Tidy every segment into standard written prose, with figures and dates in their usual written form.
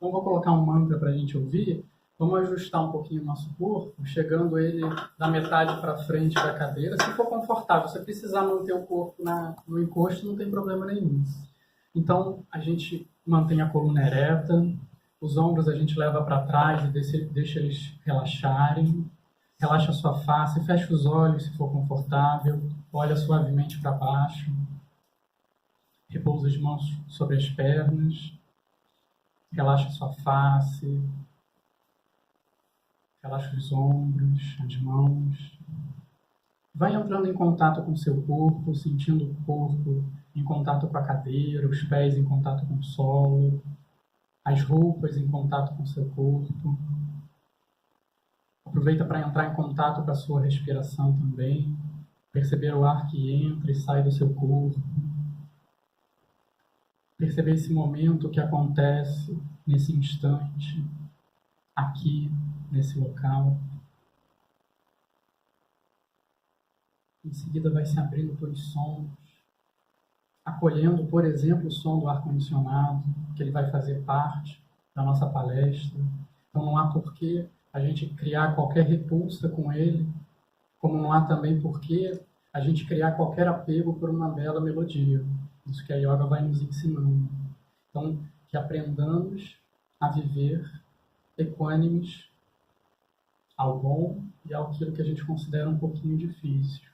Então, vou colocar um mantra para a gente ouvir. Vamos ajustar um pouquinho o nosso corpo, chegando ele da metade para frente da cadeira. Se for confortável, se precisar manter o corpo no encosto, não tem problema nenhum. Então, a gente mantém a coluna ereta, os ombros a gente leva para trás e deixa eles relaxarem. Relaxa a sua face, fecha os olhos se for confortável, olha suavemente para baixo. Repousa as mãos sobre as pernas, relaxa a sua face, relaxa os ombros, as mãos. Vai entrando em contato com o seu corpo, sentindo o corpo em contato com a cadeira, os pés em contato com o solo, as roupas em contato com o seu corpo. Aproveita para entrar em contato com a sua respiração também, perceber o ar que entra e sai do seu corpo. Perceber esse momento que acontece nesse instante, aqui, nesse local. Em seguida vai se abrindo para os sons, acolhendo, por exemplo, o som do ar-condicionado, que ele vai fazer parte da nossa palestra. Então não há porquê a gente criar qualquer repulsa com ele, como não há também porquê a gente criar qualquer apego por uma bela melodia. Isso que a yoga vai nos ensinando. Então, que aprendamos a viver equânimes ao bom e àquilo que a gente considera um pouquinho difícil.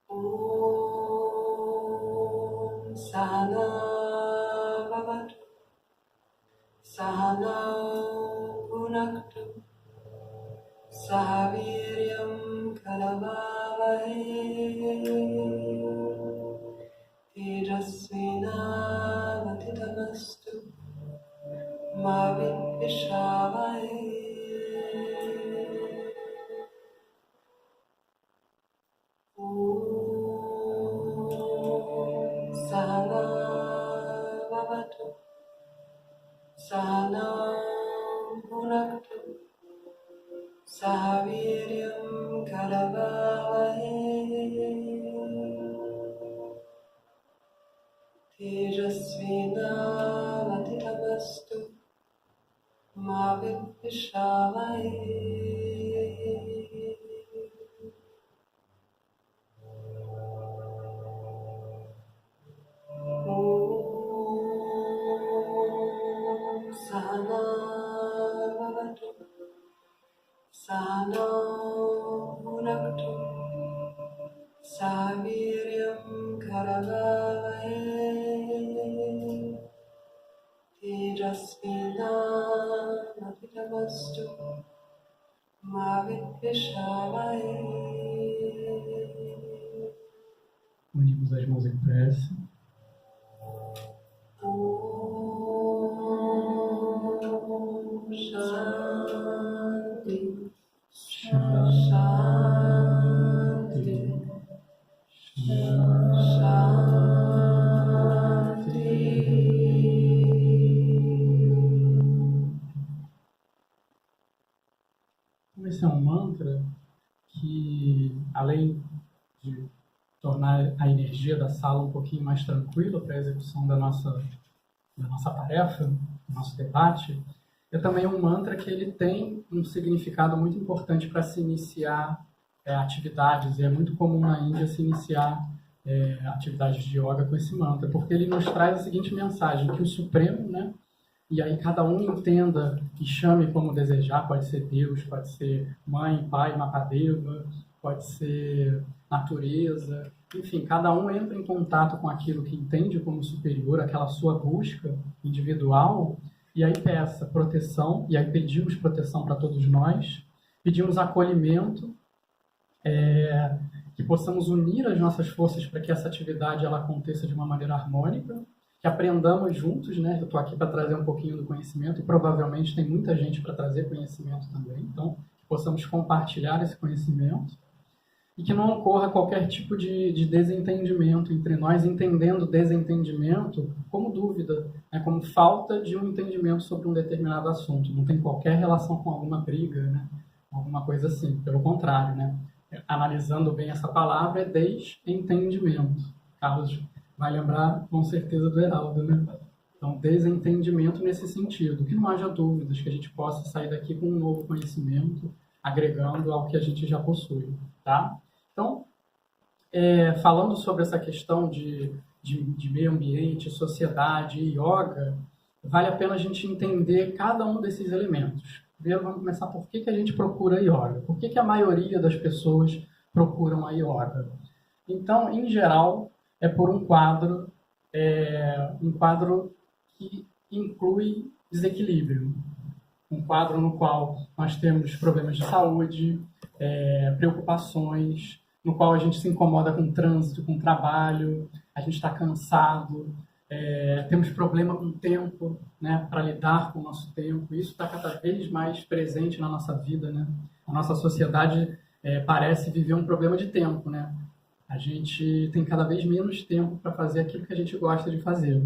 Om Sahana Bhavatu Sahana Bhunaktu Sahaviryam Karavavahe Tejasvinavadhitamastu Ma Vidvishavahe. Sahana Bhavatu Sahana Bhunaktu Sahaviryam Karavavahe Tejasvinavadhitamastu Ma Vidvishavahe. Sahana Bhavatu Sahana Bhunaktu Sahaviryam Karavavahe Tejasvinavadhitamastu Ma Vidvishavahe. Unimos as mãos em prece. Shanti, Shanti, Shanti. Esse é um mantra que, além de tornar a energia da sala um pouquinho mais tranquila para a execução da nossa tarefa, do nosso debate, é também um mantra que ele tem um significado muito importante para se iniciar atividades, e é muito comum na Índia se iniciar atividades de yoga com esse mantra, porque ele nos traz a seguinte mensagem, que o Supremo, né, e aí cada um entenda e chame como desejar, pode ser Deus, pode ser mãe, pai, Mahadeva, pode ser natureza, enfim, cada um entra em contato com aquilo que entende como superior, aquela sua busca individual, e aí peça proteção, e aí pedimos proteção para todos nós, pedimos acolhimento, que possamos unir as nossas forças para que essa atividade ela aconteça de uma maneira harmônica, que aprendamos juntos, né? Eu estou aqui para trazer um pouquinho do conhecimento, e provavelmente tem muita gente para trazer conhecimento também, então que possamos compartilhar esse conhecimento, e que não ocorra qualquer tipo de desentendimento entre nós, entendendo desentendimento como dúvida, né, como falta de um entendimento sobre um determinado assunto. Não tem qualquer relação com alguma briga, né, alguma coisa assim. Pelo contrário, né, analisando bem essa palavra, é desentendimento. Carlos vai lembrar com certeza do Heraldo, né? Então, desentendimento nesse sentido, que não haja dúvidas, que a gente possa sair daqui com um novo conhecimento, agregando ao que a gente já possui, tá? Então, falando sobre essa questão de meio ambiente, sociedade e yoga, vale a pena a gente entender cada um desses elementos. Primeiro, vamos começar por que a gente procura yoga. Por que a maioria das pessoas procuram a yoga? Então, em geral, é por um quadro que inclui desequilíbrio. Um quadro no qual nós temos problemas de saúde, preocupações, no qual a gente se incomoda com o trânsito, com o trabalho, a gente está cansado, temos problema com o tempo, né, para lidar com o nosso tempo. Isso está cada vez mais presente na nossa vida, né? A nossa sociedade parece viver um problema de tempo, né? A gente tem cada vez menos tempo para fazer aquilo que a gente gosta de fazer.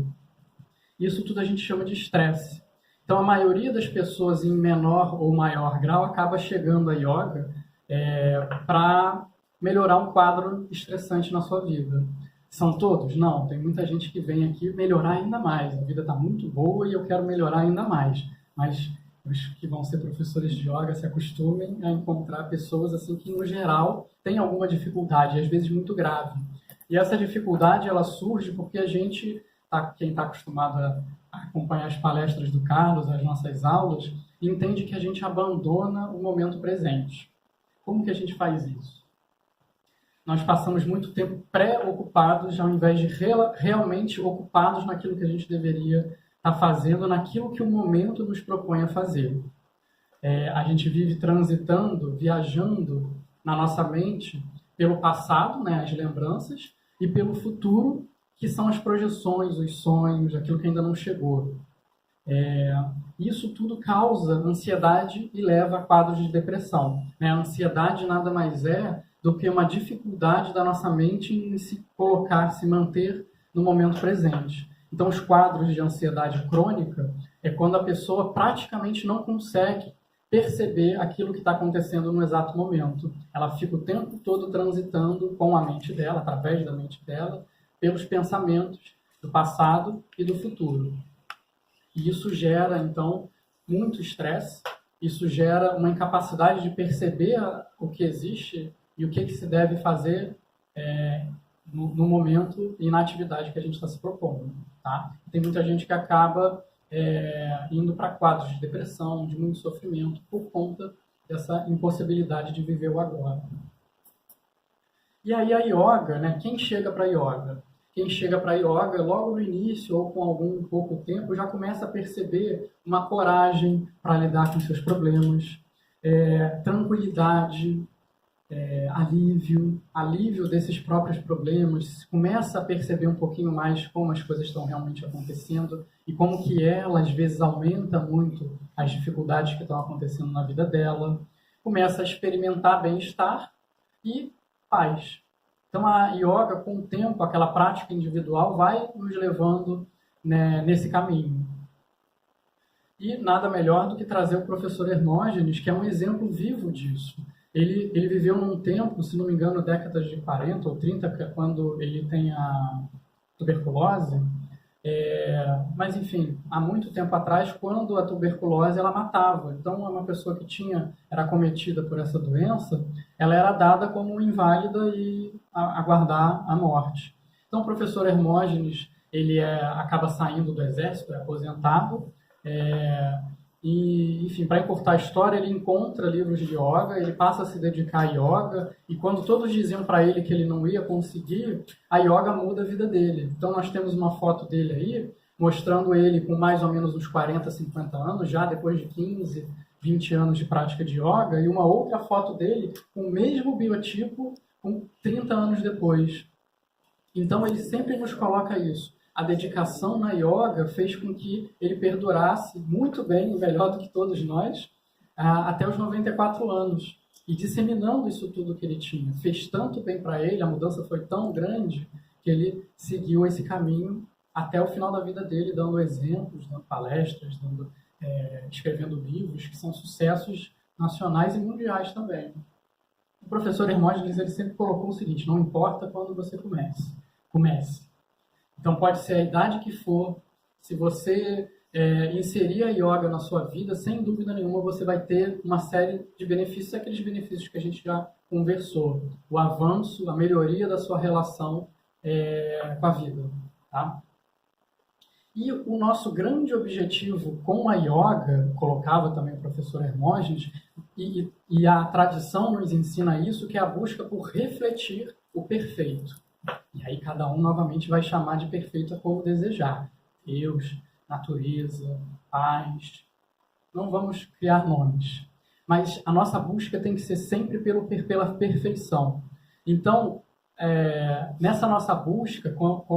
Isso tudo a gente chama de estresse. Então, a maioria das pessoas em menor ou maior grau acaba chegando a yoga para melhorar um quadro estressante na sua vida. São todos? Não. Tem muita gente que vem aqui melhorar ainda mais. A vida está muito boa e eu quero melhorar ainda mais. Mas os que vão ser professores de yoga se acostumem a encontrar pessoas assim que, no geral, têm alguma dificuldade, às vezes muito grave. E essa dificuldade ela surge porque a gente, quem está acostumado a acompanhar as palestras do Carlos, as nossas aulas, entende que a gente abandona o momento presente. Como que a gente faz isso? Nós passamos muito tempo preocupados ao invés de realmente ocupados naquilo que a gente deveria estar fazendo, naquilo que o momento nos propõe a fazer. A gente vive transitando, viajando na nossa mente pelo passado, né, as lembranças, e pelo futuro, que são as projeções, os sonhos, aquilo que ainda não chegou. Isso tudo causa ansiedade e leva a quadros de depressão. A ansiedade nada mais é do que uma dificuldade da nossa mente em se colocar, se manter no momento presente. Então, os quadros de ansiedade crônica é quando a pessoa praticamente não consegue perceber aquilo que está acontecendo no exato momento. Ela fica o tempo todo transitando com a mente dela, através da mente dela, pelos pensamentos do passado e do futuro. E isso gera, então, muito estresse, isso gera uma incapacidade de perceber o que existe e o que se deve fazer no momento e na atividade que a gente está se propondo. Tá? Tem muita gente que acaba indo para quadros de depressão, de muito sofrimento, por conta dessa impossibilidade de viver o agora. E aí a yoga, né? Quem chega para yoga? Quem chega para yoga, logo no início ou com algum pouco tempo, já começa a perceber uma coragem para lidar com seus problemas, tranquilidade, alívio desses próprios problemas, começa a perceber um pouquinho mais como as coisas estão realmente acontecendo e como que ela, às vezes, aumenta muito as dificuldades que estão acontecendo na vida dela, começa a experimentar bem-estar e paz. Então, a yoga, com o tempo, aquela prática individual, vai nos levando, né, nesse caminho. E nada melhor do que trazer o professor Hermógenes, que é um exemplo vivo disso. Ele viveu num tempo, se não me engano, décadas de 40 ou 30, que é quando ele tem a tuberculose. Mas, enfim, há muito tempo atrás, quando a tuberculose ela matava. Então, uma pessoa que era acometida por essa doença, ela era dada como inválida e aguardar a morte. Então, o professor Hermógenes, ele acaba saindo do exército, é aposentado, e, enfim, para encurtar a história, ele encontra livros de yoga, ele passa a se dedicar a yoga, e quando todos diziam para ele que ele não ia conseguir, a yoga muda a vida dele. Então, nós temos uma foto dele aí, mostrando ele com mais ou menos uns 40, 50 anos, já depois de 15, 20 anos de prática de yoga, e uma outra foto dele com o mesmo biotipo, com 30 anos depois. Então, ele sempre nos coloca isso. A dedicação na yoga fez com que ele perdurasse muito bem, melhor do que todos nós, até os 94 anos. E disseminando isso tudo que ele tinha. Fez tanto bem para ele, a mudança foi tão grande, que ele seguiu esse caminho até o final da vida dele, dando exemplos, dando palestras, escrevendo livros, que são sucessos nacionais e mundiais também. O professor Hermógenes ele sempre colocou o seguinte: não importa quando você comece. Então, pode ser a idade que for, se você inserir a yoga na sua vida, sem dúvida nenhuma você vai ter uma série de benefícios, aqueles benefícios que a gente já conversou. O avanço, a melhoria da sua relação com a vida. Tá? E o nosso grande objetivo com a yoga, colocava também o professor Hermógenes, e a tradição nos ensina isso, que é a busca por refletir o perfeito. E aí cada um novamente vai chamar de perfeito como desejar. Deus, natureza, paz. Não vamos criar nomes. Mas a nossa busca tem que ser sempre pela perfeição. Então, nessa nossa busca,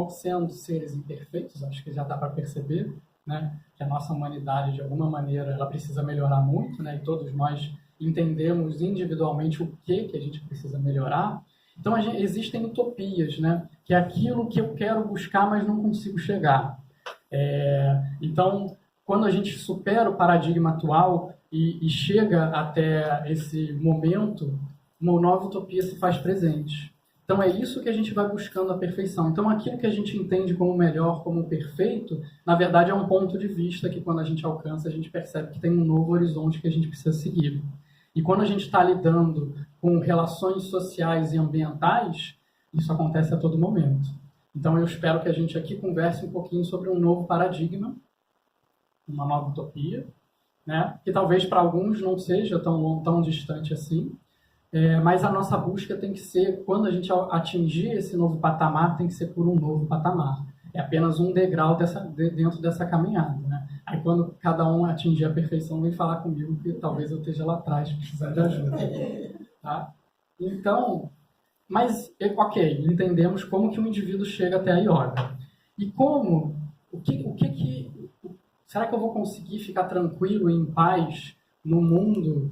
sendo seres imperfeitos, acho que já dá para perceber, né, que a nossa humanidade, de alguma maneira, ela precisa melhorar muito, né, e todos nós entendemos individualmente o que a gente precisa melhorar. Então, existem utopias, né, que é aquilo que eu quero buscar, mas não consigo chegar. Então, quando a gente supera o paradigma atual e chega até esse momento, uma nova utopia se faz presente. Então, é isso que a gente vai buscando a perfeição. Então, aquilo que a gente entende como melhor, como perfeito, na verdade é um ponto de vista que, quando a gente alcança, a gente percebe que tem um novo horizonte que a gente precisa seguir. E quando a gente está lidando com relações sociais e ambientais, isso acontece a todo momento. Então, eu espero que a gente aqui converse um pouquinho sobre um novo paradigma, uma nova utopia, né? Que talvez para alguns não seja tão distante assim, mas a nossa busca tem que ser, quando a gente atingir esse novo patamar, tem que ser por um novo patamar. É apenas um degrau dentro dessa caminhada, né? Aí quando cada um atingir a perfeição, vem falar comigo, que talvez eu esteja lá atrás, precisando de ajuda. Tá? Então, mas, ok, entendemos como que o indivíduo chega até a yoga. E como, será que eu vou conseguir ficar tranquilo e em paz no mundo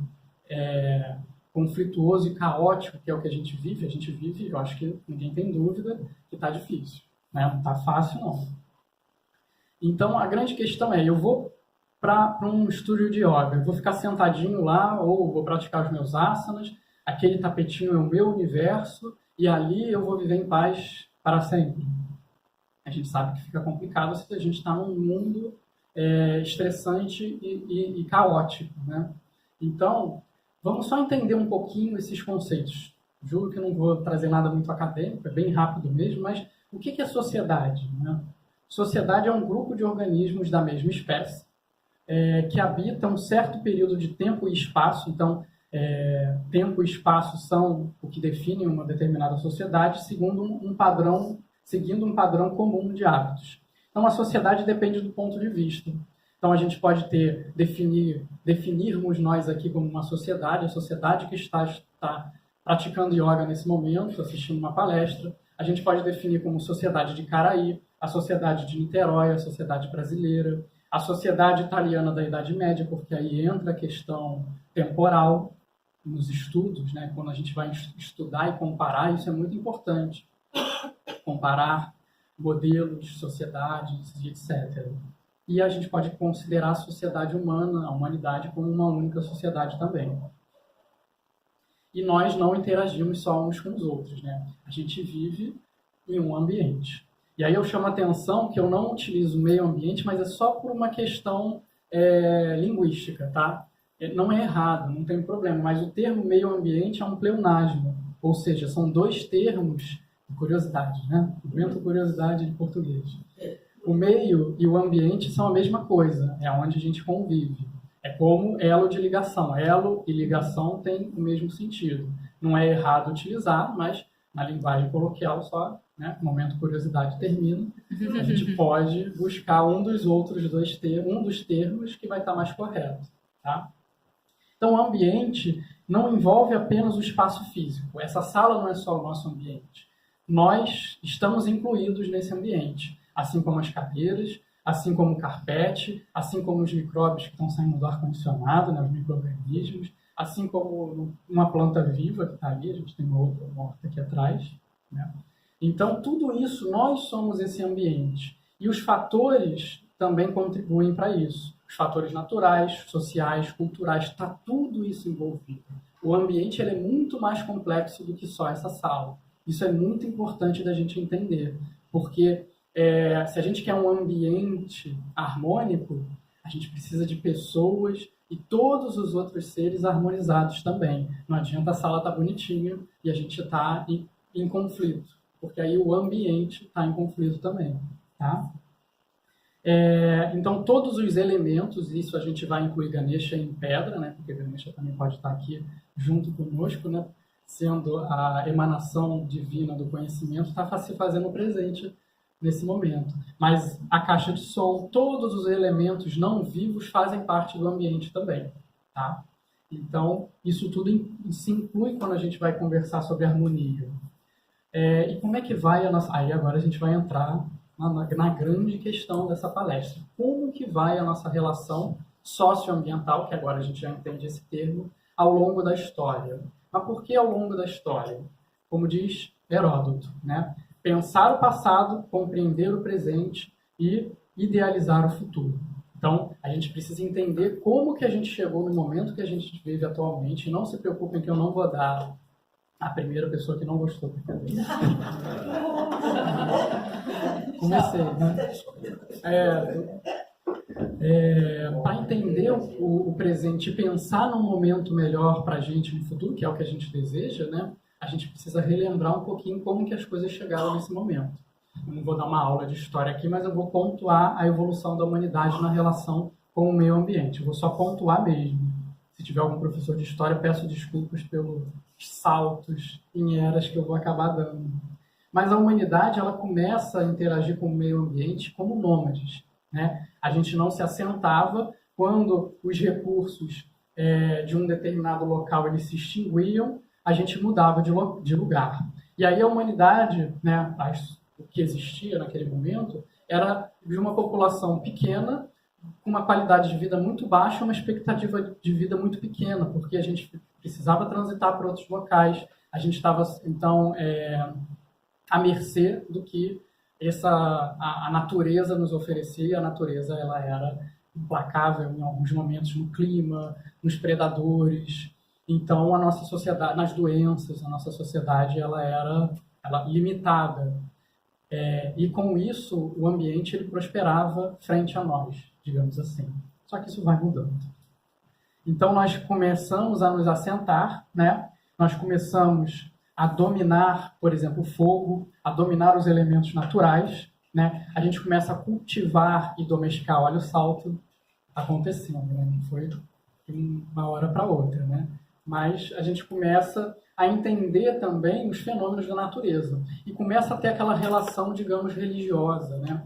conflituoso e caótico, que é o que a gente vive? A gente vive, eu acho que ninguém tem dúvida, que está difícil. Né? Não está fácil, não. Então, a grande questão eu vou para um estúdio de yoga, eu vou ficar sentadinho lá, ou vou praticar os meus asanas, aquele tapetinho é o meu universo, e ali eu vou viver em paz para sempre. A gente sabe que fica complicado se a gente está num mundo estressante e caótico. Né? Então, vamos só entender um pouquinho esses conceitos. Juro que não vou trazer nada muito acadêmico, é bem rápido mesmo, mas o que é sociedade? Né? Sociedade é um grupo de organismos da mesma espécie que habitam um certo período de tempo e espaço. Então, tempo e espaço são o que definem uma determinada sociedade, seguindo um padrão comum de hábitos. Então, a sociedade depende do ponto de vista. Então, a gente pode definirmos nós aqui como uma sociedade, a sociedade que está praticando yoga nesse momento, assistindo uma palestra. A gente pode definir como sociedade de Caraí, a sociedade de Niterói, a sociedade brasileira, a sociedade italiana da Idade Média, porque aí entra a questão temporal nos estudos, né? Quando a gente vai estudar e comparar, isso é muito importante. Comparar modelos, sociedades, etc. E a gente pode considerar a sociedade humana, a humanidade, como uma única sociedade também. E nós não interagimos só uns com os outros, né? A gente vive em um ambiente. E aí eu chamo a atenção que eu não utilizo meio ambiente, mas é só por uma questão linguística, tá? Não é errado, não tem problema, mas o termo meio ambiente é um pleonasmo, ou seja, são dois termos, curiosidade, né? Invento curiosidade de português. O meio e o ambiente são a mesma coisa, é onde a gente convive. É como elo de ligação. Elo e ligação têm o mesmo sentido. Não é errado utilizar, mas na linguagem coloquial só, né, no momento curiosidade termina, a gente pode buscar um dos termos que vai estar mais correto. Tá? Então, o ambiente não envolve apenas o espaço físico. Essa sala não é só o nosso ambiente. Nós estamos incluídos nesse ambiente, assim como as cadeiras, assim como o carpete, assim como os micróbios que estão saindo do ar-condicionado, né, os micro-organismos, assim como uma planta viva que está ali, a gente tem uma outra morta aqui atrás. Né? Então, tudo isso, nós somos esse ambiente. E os fatores também contribuem para isso. Os fatores naturais, sociais, culturais, está tudo isso envolvido. O ambiente ele é muito mais complexo do que só essa sala. Isso é muito importante da gente entender, porque Se a gente quer um ambiente harmônico, a gente precisa de pessoas e todos os outros seres harmonizados também. Não adianta a sala estar bonitinha e a gente estar em conflito, porque aí o ambiente está em conflito também, tá? Então, todos os elementos, isso a gente vai incluir Ganesha em pedra, né? Porque Ganesha também pode estar aqui junto conosco, né? Sendo a emanação divina do conhecimento, está se fazendo presente nesse momento. Mas a caixa de som, todos os elementos não vivos fazem parte do ambiente também, tá? Então, isso tudo se inclui quando a gente vai conversar sobre harmonia. E como é que vai a nossa... Aí agora a gente vai entrar na grande questão dessa palestra. Como que vai a nossa relação socioambiental, que agora a gente já entende esse termo, ao longo da história. Mas por que ao longo da história? Como diz Heródoto, né? Pensar o passado, compreender o presente e idealizar o futuro. Então, a gente precisa entender como que a gente chegou no momento que a gente vive atualmente. Não se preocupem que eu não vou dar a primeira pessoa que não gostou. Comecei, né? Para entender o presente e pensar num momento melhor para a gente no futuro, que é o que a gente deseja, né? A gente precisa relembrar um pouquinho como que as coisas chegaram nesse momento. Eu não vou dar uma aula de história aqui, mas eu vou pontuar a evolução da humanidade na relação com o meio ambiente. Eu vou só pontuar mesmo. Se tiver algum professor de história, peço desculpas pelos saltos em eras que eu vou acabar dando. Mas a humanidade, ela começa a interagir com o meio ambiente como nômades, né? A gente não se assentava quando os recursos de um determinado local eles se extinguiam, a gente mudava de lugar. E aí a humanidade, né, o que existia naquele momento, era de uma população pequena, com uma qualidade de vida muito baixa, uma expectativa de vida muito pequena, porque a gente precisava transitar para outros locais, a gente estava, então, à mercê do que a natureza nos oferecia. A natureza ela era implacável em alguns momentos no clima, nos predadores. Então, a nossa sociedade, nas doenças, a nossa sociedade ela era limitada. E com isso, o ambiente ele prosperava frente a nós, digamos assim. Só que isso vai mudando. Então, nós começamos a nos assentar, né? Nós começamos a dominar, por exemplo, o fogo, a dominar os elementos naturais, né? A gente começa a cultivar e domesticar. Olha o salto acontecendo, né? Não foi de uma hora para outra, né? Mas a gente começa a entender também os fenômenos da natureza e começa a ter aquela relação, digamos, religiosa, né?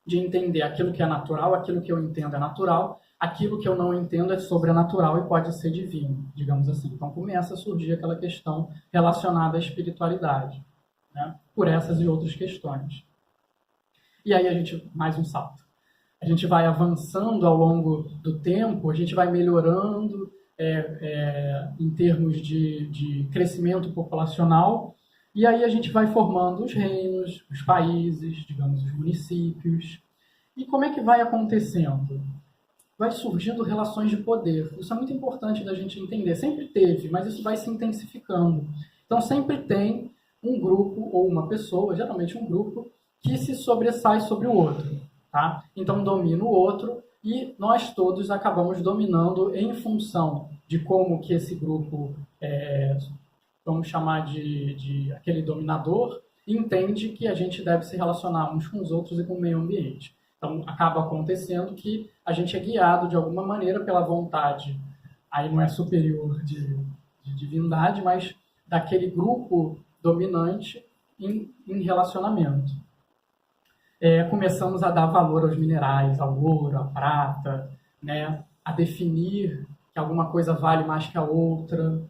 De entender aquilo que é natural, aquilo que eu entendo é natural, aquilo que eu não entendo é sobrenatural e pode ser divino, digamos assim. Então começa a surgir aquela questão relacionada à espiritualidade, né? Por essas e outras questões. E aí a gente, mais um salto. A gente vai avançando ao longo do tempo, a gente vai melhorando em termos de crescimento populacional, e aí a gente vai formando os reinos, os países, digamos, os municípios. E como é que vai acontecendo? Vai surgindo relações de poder. Isso é muito importante da gente entender. Sempre teve, mas isso vai se intensificando. Então, sempre tem um grupo ou uma pessoa, geralmente um grupo, que se sobressai sobre o outro. Tá? Então, domina o outro e nós todos acabamos dominando em função de como que esse grupo, vamos chamar de aquele dominador, entende que a gente deve se relacionar uns com os outros e com o meio ambiente. Então, acaba acontecendo que a gente é guiado de alguma maneira pela vontade, aí não é superior de divindade, mas daquele grupo dominante em relacionamento. Começamos a dar valor aos minerais, ao ouro, à prata, né? A definir que alguma coisa vale mais que a outra.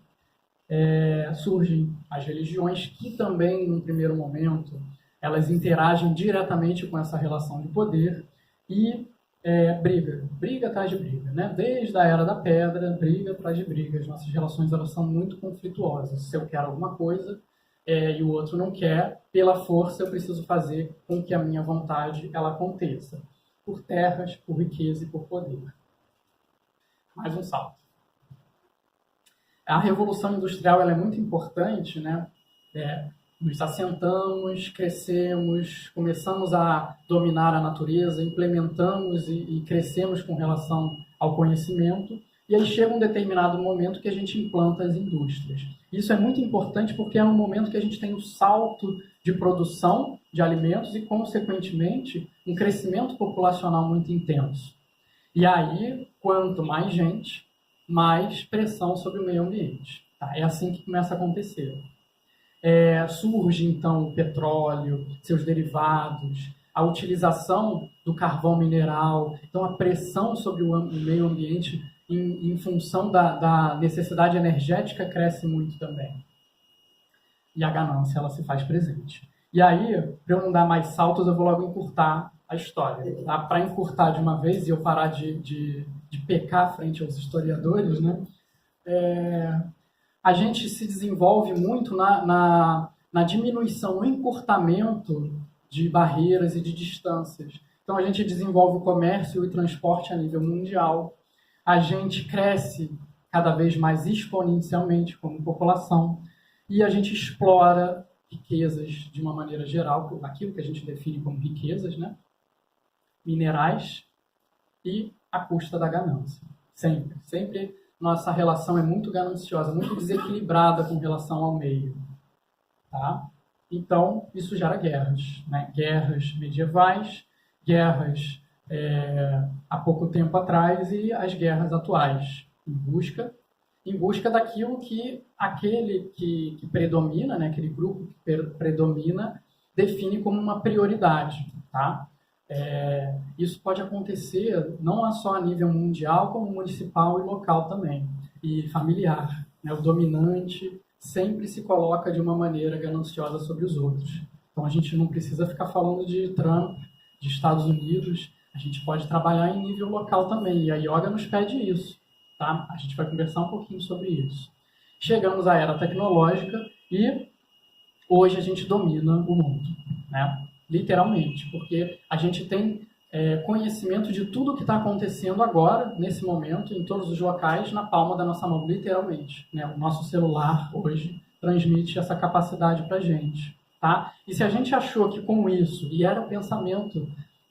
Surgem as religiões que também, num primeiro momento, elas interagem diretamente com essa relação de poder e briga atrás de briga, né? Desde a Era da Pedra, briga atrás de briga. As nossas relações elas são muito conflituosas. Se eu quero alguma coisa e o outro não quer, pela força eu preciso fazer com que a minha vontade ela aconteça. Por terras, por riqueza e por poder. Mais um salto. A Revolução Industrial ela é muito importante, né? nos assentamos, crescemos, começamos a dominar a natureza, implementamos e crescemos com relação ao conhecimento, e aí chega um determinado momento que a gente implanta as indústrias. Isso é muito importante porque é um momento que a gente tem um salto de produção de alimentos e, consequentemente, um crescimento populacional muito intenso. E aí, quanto mais gente, mais pressão sobre o meio ambiente. Tá? É assim que começa a acontecer. Surge, então, o petróleo, seus derivados, a utilização do carvão mineral, então a pressão sobre o meio ambiente em função da necessidade energética cresce muito também. E a ganância, ela se faz presente. E aí, para eu não dar mais saltos, eu vou logo encurtar a história. Tá? Para encurtar de uma vez e eu parar de pecar frente aos historiadores, né? A gente se desenvolve muito na diminuição, no encurtamento de barreiras e de distâncias. Então, a gente desenvolve o comércio e o transporte a nível mundial. A gente cresce cada vez mais exponencialmente como população e a gente explora riquezas de uma maneira geral, aquilo que a gente define como riquezas, né? Minerais, e à custa da ganância. Sempre nossa relação é muito gananciosa, muito desequilibrada com relação ao meio. Tá? Então, isso gera guerras. Né? Guerras medievais, guerras há pouco tempo atrás e as guerras atuais, em busca daquilo que aquele que predomina, né? Aquele grupo que predomina, define como uma prioridade. Tá? Isso pode acontecer não só a nível mundial, como municipal e local também, e familiar. Né? O dominante sempre se coloca de uma maneira gananciosa sobre os outros. Então a gente não precisa ficar falando de Trump, de Estados Unidos, a gente pode trabalhar em nível local também, e a yoga nos pede isso. Tá? A gente vai conversar um pouquinho sobre isso. Chegamos à era tecnológica e hoje a gente domina o mundo, né? Literalmente, porque a gente tem conhecimento de tudo o que está acontecendo agora, nesse momento, em todos os locais, na palma da nossa mão, literalmente. Né? O nosso celular, hoje, transmite essa capacidade para a gente. Tá? E se a gente achou que com isso, e era o pensamento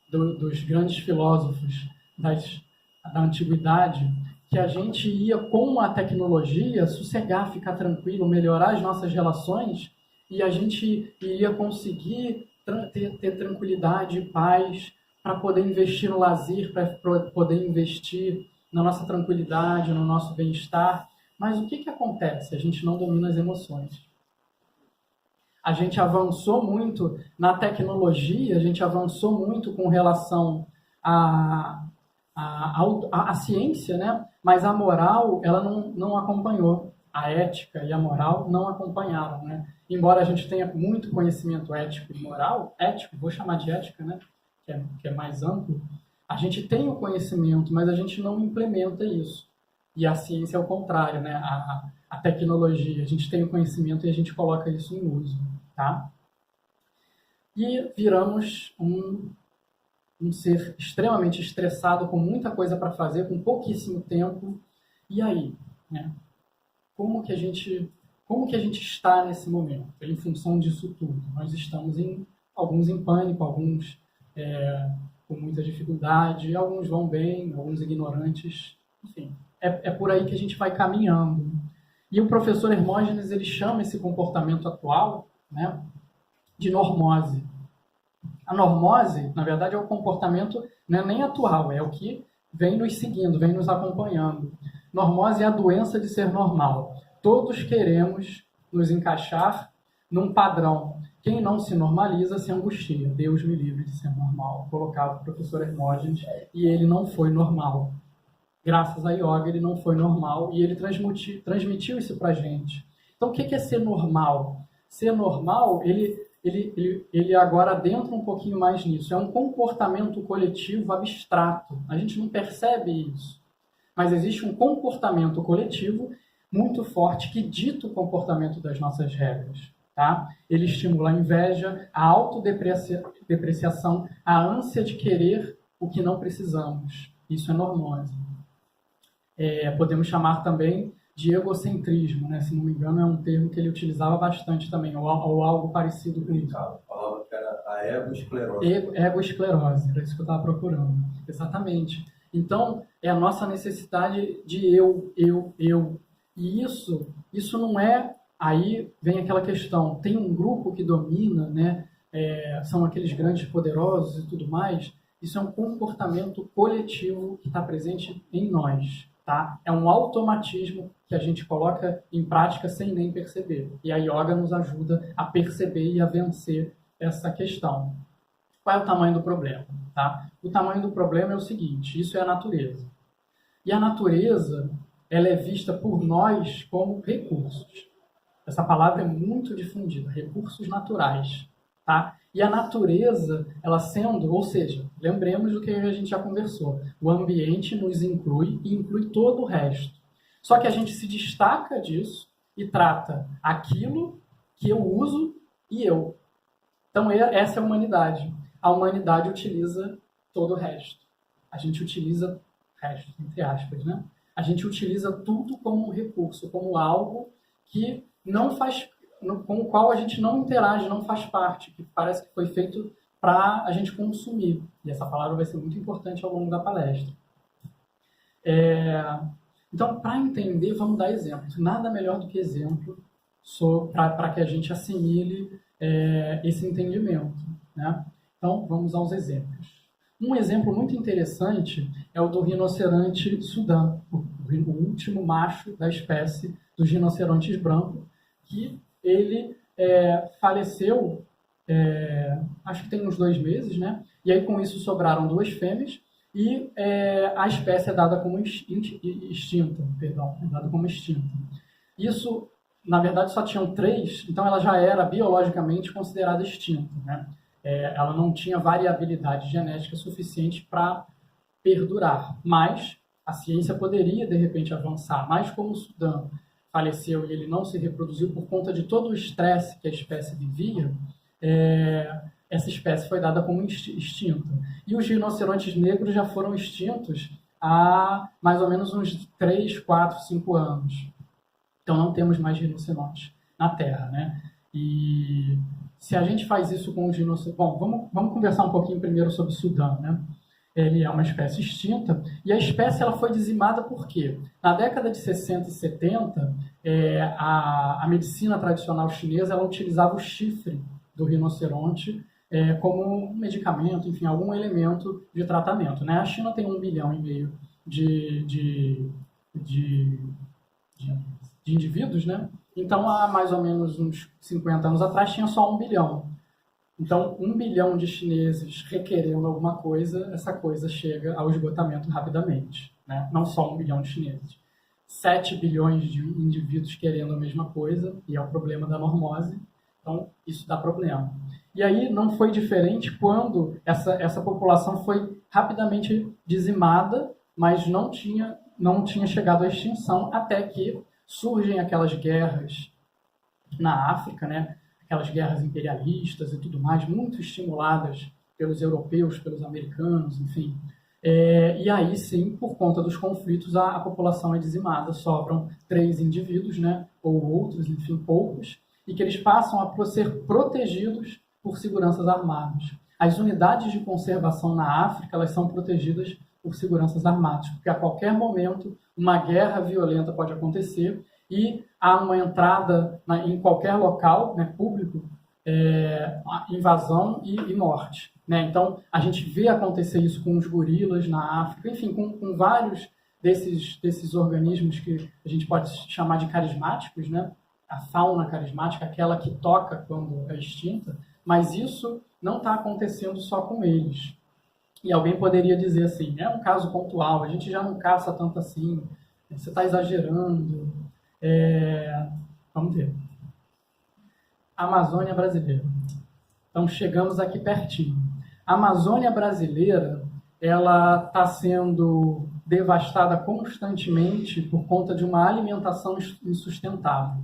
dos grandes filósofos da antiguidade, que a gente ia, com a tecnologia, sossegar, ficar tranquilo, melhorar as nossas relações, e a gente iria conseguir ter tranquilidade e paz para poder investir no lazer, para poder investir na nossa tranquilidade, no nosso bem-estar. Mas o que acontece? A gente não domina as emoções. A gente avançou muito na tecnologia, a gente avançou muito com relação à ciência, né? Mas a moral, ela não acompanhou. A ética e a moral não acompanharam, né? Embora a gente tenha muito conhecimento ético e moral, vou chamar de ética, né? Que é mais amplo, a gente tem o conhecimento, mas a gente não implementa isso. E a ciência é o contrário, né? A tecnologia, a gente tem o conhecimento e a gente coloca isso em uso, tá? E viramos um ser extremamente estressado, com muita coisa para fazer, com pouquíssimo tempo. E aí, né? Como que a gente está nesse momento, em função disso tudo? Nós estamos alguns em pânico, alguns com muita dificuldade, alguns vão bem, alguns ignorantes, enfim. É por aí que a gente vai caminhando. E o professor Hermógenes, ele chama esse comportamento atual, né, de normose. A normose, na verdade, é o comportamento, não é nem atual, é o que vem nos seguindo, vem nos acompanhando. Normose é a doença de ser normal. Todos queremos nos encaixar num padrão. Quem não se normaliza se angustia. Deus me livre de ser normal. Colocava o professor Hermógenes e ele não foi normal. Graças a yoga ele não foi normal e ele transmitiu isso pra gente. Então o que é ser normal? Ser normal, ele agora adentra um pouquinho mais nisso. É um comportamento coletivo abstrato. A gente não percebe isso. Mas existe um comportamento coletivo muito forte que dita o comportamento das nossas regras. Tá? Ele estimula a inveja, a autodepreciação, a ânsia de querer o que não precisamos. Isso é normose. Podemos chamar também de egocentrismo, né? Se não me engano, é um termo que ele utilizava bastante também, ou algo parecido com isso. A palavra que era a egoesclerose. Egoesclerose, era isso que eu estava procurando. Exatamente. Então, é a nossa necessidade de eu. E isso não é... Aí vem aquela questão, tem um grupo que domina, né? São aqueles grandes poderosos e tudo mais. Isso é um comportamento coletivo que está presente em nós. Tá? É um automatismo que a gente coloca em prática sem nem perceber. E a yoga nos ajuda a perceber e a vencer essa questão. Qual é o tamanho do problema? Tá? O tamanho do problema é o seguinte, isso é a natureza. E a natureza, ela é vista por nós como recursos. Essa palavra é muito difundida, recursos naturais. Tá? E a natureza, ela sendo, ou seja, lembremos do que a gente já conversou, o ambiente nos inclui e inclui todo o resto. Só que a gente se destaca disso e trata aquilo que eu uso e eu. Então essa é a humanidade. A humanidade utiliza todo o resto. A gente utiliza, resto, entre aspas, né? A gente utiliza tudo como um recurso, como algo que não faz... com o qual a gente não interage, não faz parte, que parece que foi feito para a gente consumir. E essa palavra vai ser muito importante ao longo da palestra. Então, para entender, vamos dar exemplos. Nada melhor do que exemplo para que a gente assimile esse entendimento. Né? Então, vamos aos exemplos. Um exemplo muito interessante é o do rinoceronte Sudã, o último macho da espécie dos rinocerontes brancos, que ele faleceu, acho que tem uns 2 meses, né? E aí com isso sobraram 2 fêmeas e a espécie é dada como extinta, dada como extinta. Isso, na verdade, só tinham 3, então ela já era biologicamente considerada extinta, né? Ela não tinha variabilidade genética suficiente para perdurar, mas a ciência poderia, de repente, avançar. Mas como o Sudã faleceu e ele não se reproduziu por conta de todo o estresse que a espécie vivia, essa espécie foi dada como extinta. E os rinocerontes negros já foram extintos há mais ou menos uns 3, 4, 5 anos. Então não temos mais rinocerontes na Terra, né? E se a gente faz isso com os rinocerontes... Bom, vamos conversar um pouquinho primeiro sobre o Sudã, né? Ele é uma espécie extinta, e a espécie ela foi dizimada por quê? Na década de 60 e 70, a medicina tradicional chinesa ela utilizava o chifre do rinoceronte como um medicamento, enfim, algum elemento de tratamento. Né? A China tem 1,5 bilhão de indivíduos, né? Então, há mais ou menos uns 50 anos atrás, tinha só 1 bilhão. Então, 1 bilhão de chineses requerendo alguma coisa, essa coisa chega ao esgotamento rapidamente. Né? Não só 1 bilhão de chineses. 7 bilhões de indivíduos querendo a mesma coisa, e é o problema da normose. Então, isso dá problema. E aí, não foi diferente quando essa população foi rapidamente dizimada, mas não tinha chegado à extinção, até que surgem aquelas guerras na África, né? Aquelas guerras imperialistas e tudo mais, muito estimuladas pelos europeus, pelos americanos, enfim. E aí sim, por conta dos conflitos, a população é dizimada, sobram 3 indivíduos, né, ou outros, enfim, poucos, e que eles passam a ser protegidos por seguranças armadas. As unidades de conservação na África, elas são protegidas por seguranças armadas, porque a qualquer momento uma guerra violenta pode acontecer e há uma entrada em qualquer local, né, público, invasão e morte. Né? Então, a gente vê acontecer isso com os gorilas na África, enfim, com vários desses organismos que a gente pode chamar de carismáticos, né? A fauna carismática, aquela que toca quando é extinta, mas isso não está acontecendo só com eles. E alguém poderia dizer assim, é um caso pontual, a gente já não caça tanto assim, você está exagerando. Vamos ver. Amazônia brasileira. Então, chegamos aqui pertinho. A Amazônia brasileira, ela está sendo devastada constantemente por conta de uma alimentação insustentável,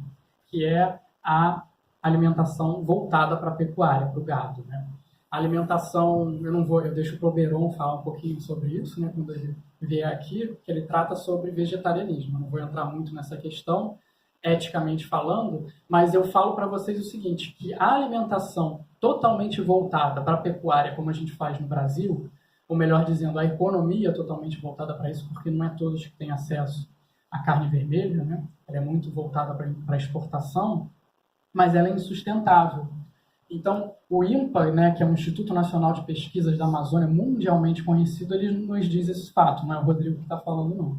que é a alimentação voltada para a pecuária, para o gado. Né? A alimentação, eu deixo o Proberon falar um pouquinho sobre isso, né, quando vier aqui, que ele trata sobre vegetarianismo. Eu não vou entrar muito nessa questão, eticamente falando, mas eu falo para vocês o seguinte, que a alimentação totalmente voltada para a pecuária, como a gente faz no Brasil, ou melhor dizendo, a economia totalmente voltada para isso, porque não é todos que têm acesso à carne vermelha, né? Ela é muito voltada para exportação, mas ela é insustentável. Então, o INPA, né, que é o Instituto Nacional de Pesquisas da Amazônia, mundialmente conhecido, ele nos diz esse fato, não é o Rodrigo que está falando, não.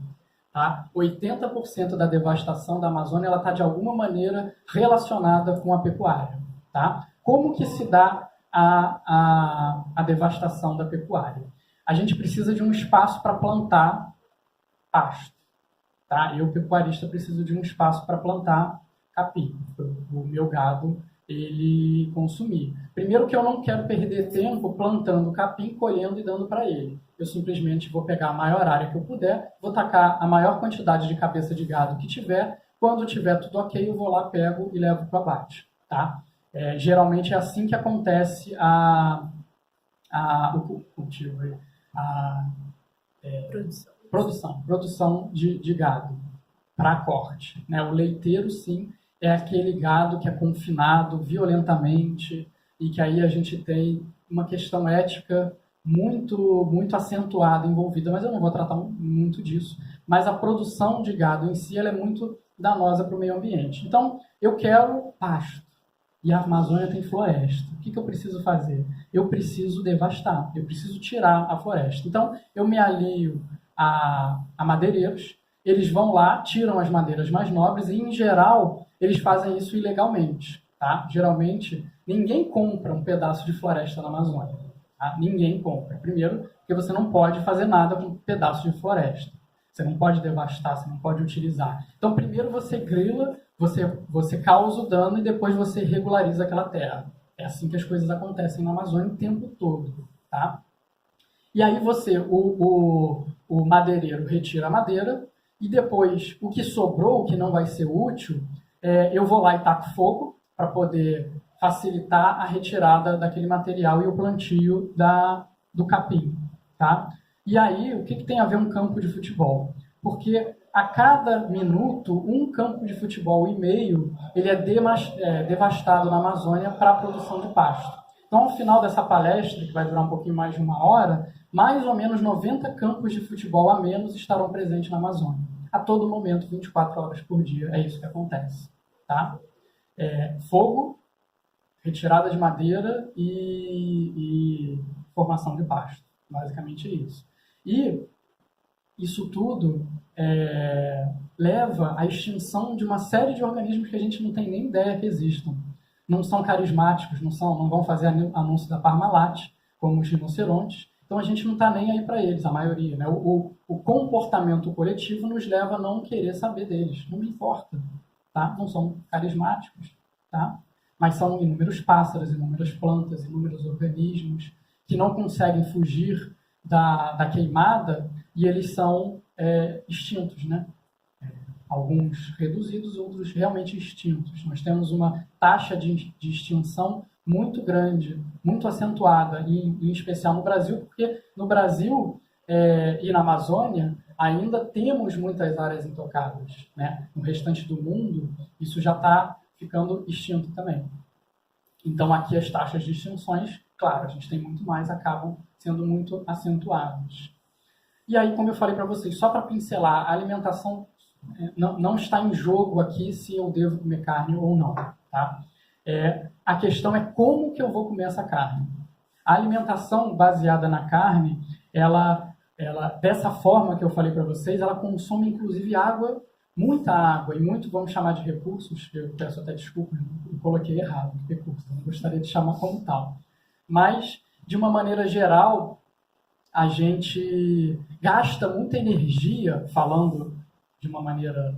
Tá? 80% da devastação da Amazônia está, de alguma maneira, relacionada com a pecuária. Tá? Como que se dá a devastação da pecuária? A gente precisa de um espaço para plantar pasto. Tá? Eu, pecuarista, preciso de um espaço para plantar capim, o meu gado ele consumir. Primeiro que eu não quero perder tempo plantando capim, colhendo e dando para ele. Eu simplesmente vou pegar a maior área que eu puder, vou tacar a maior quantidade de cabeça de gado que tiver, quando tiver tudo ok, eu vou lá, pego e levo para o abate. Tá? Geralmente é assim que acontece o cultivo, produção de gado para corte. Né? O leiteiro, sim, é aquele gado que é confinado violentamente e que aí a gente tem uma questão ética muito, muito acentuada envolvida, mas eu não vou tratar muito disso. Mas a produção de gado em si ela é muito danosa para o meio ambiente. Então, eu quero pasto e a Amazônia tem floresta. O que eu preciso fazer? Eu preciso devastar, eu preciso tirar a floresta. Então, eu me alio a madeireiros, eles vão lá, tiram as madeiras mais nobres e, em geral, eles fazem isso ilegalmente. Tá? Geralmente, ninguém compra um pedaço de floresta na Amazônia. Tá? Ninguém compra. Primeiro, porque você não pode fazer nada com um pedaço de floresta. Você não pode devastar, você não pode utilizar. Então, primeiro você grila, você causa o dano e depois você regulariza aquela terra. É assim que as coisas acontecem na Amazônia o tempo todo. Tá? E aí o madeireiro retira a madeira e depois o que sobrou, o que não vai ser útil, eu vou lá e taco fogo para poder facilitar a retirada daquele material e o plantio do capim. Tá? E aí, o que tem a ver um campo de futebol? Porque a cada minuto, um campo de futebol e meio ele é devastado na Amazônia para a produção de pasto. Então, ao final dessa palestra, que vai durar um pouquinho mais de 1 hora, mais ou menos 90 campos de futebol a menos estarão presentes na Amazônia. A todo momento, 24 horas por dia, é isso que acontece. Tá? Fogo, retirada de madeira e formação de pasto. Basicamente é isso. E isso tudo leva à extinção de uma série de organismos que a gente não tem nem ideia que existam. Não são carismáticos, não vão fazer anúncio da Parmalat, como os rinocerontes. Então a gente não está nem aí para eles, a maioria. Né? O comportamento coletivo nos leva a não querer saber deles. Não me importa. Tá? Não são carismáticos. Tá? Mas são inúmeros pássaros, inúmeras plantas, inúmeros organismos que não conseguem fugir da queimada e eles são extintos, né? Alguns reduzidos, outros realmente extintos. Nós temos uma taxa de extinção muito grande, muito acentuada, em especial no Brasil, porque no Brasil e na Amazônia ainda temos muitas áreas intocadas. Né? No restante do mundo, isso já está ficando extinto também. Então, aqui as taxas de extinções, claro, a gente tem muito mais, acabam sendo muito acentuadas. E aí, como eu falei para vocês, só para pincelar, a alimentação não está em jogo aqui se eu devo comer carne ou não. Tá? A questão é como que eu vou comer essa carne. A alimentação baseada na carne, ela dessa forma que eu falei para vocês, ela consome inclusive água, muita água e muito, vamos chamar de recursos, eu peço até desculpas, eu coloquei errado, recursos, eu não gostaria de chamar como tal. Mas, de uma maneira geral, a gente gasta muita energia, falando de uma maneira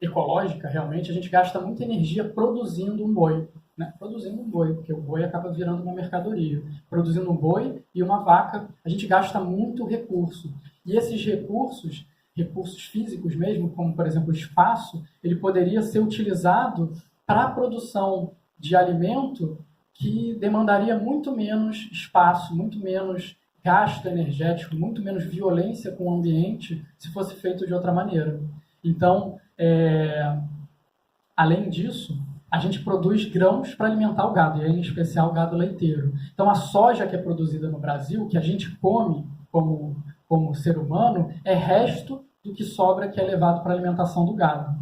ecológica, realmente, a gente gasta muita energia produzindo um boi. Né? Produzindo um boi, porque o boi acaba virando uma mercadoria. Produzindo um boi e uma vaca, a gente gasta muito recurso. E esses recursos físicos mesmo, como, por exemplo, o espaço, ele poderia ser utilizado para a produção de alimento que demandaria muito menos espaço, muito menos gasto energético, muito menos violência com o ambiente se fosse feito de outra maneira. Então, além disso, a gente produz grãos para alimentar o gado, e em especial o gado leiteiro. Então, a soja que é produzida no Brasil, que a gente come como ser humano, é resto do que sobra que é levado para a alimentação do gado.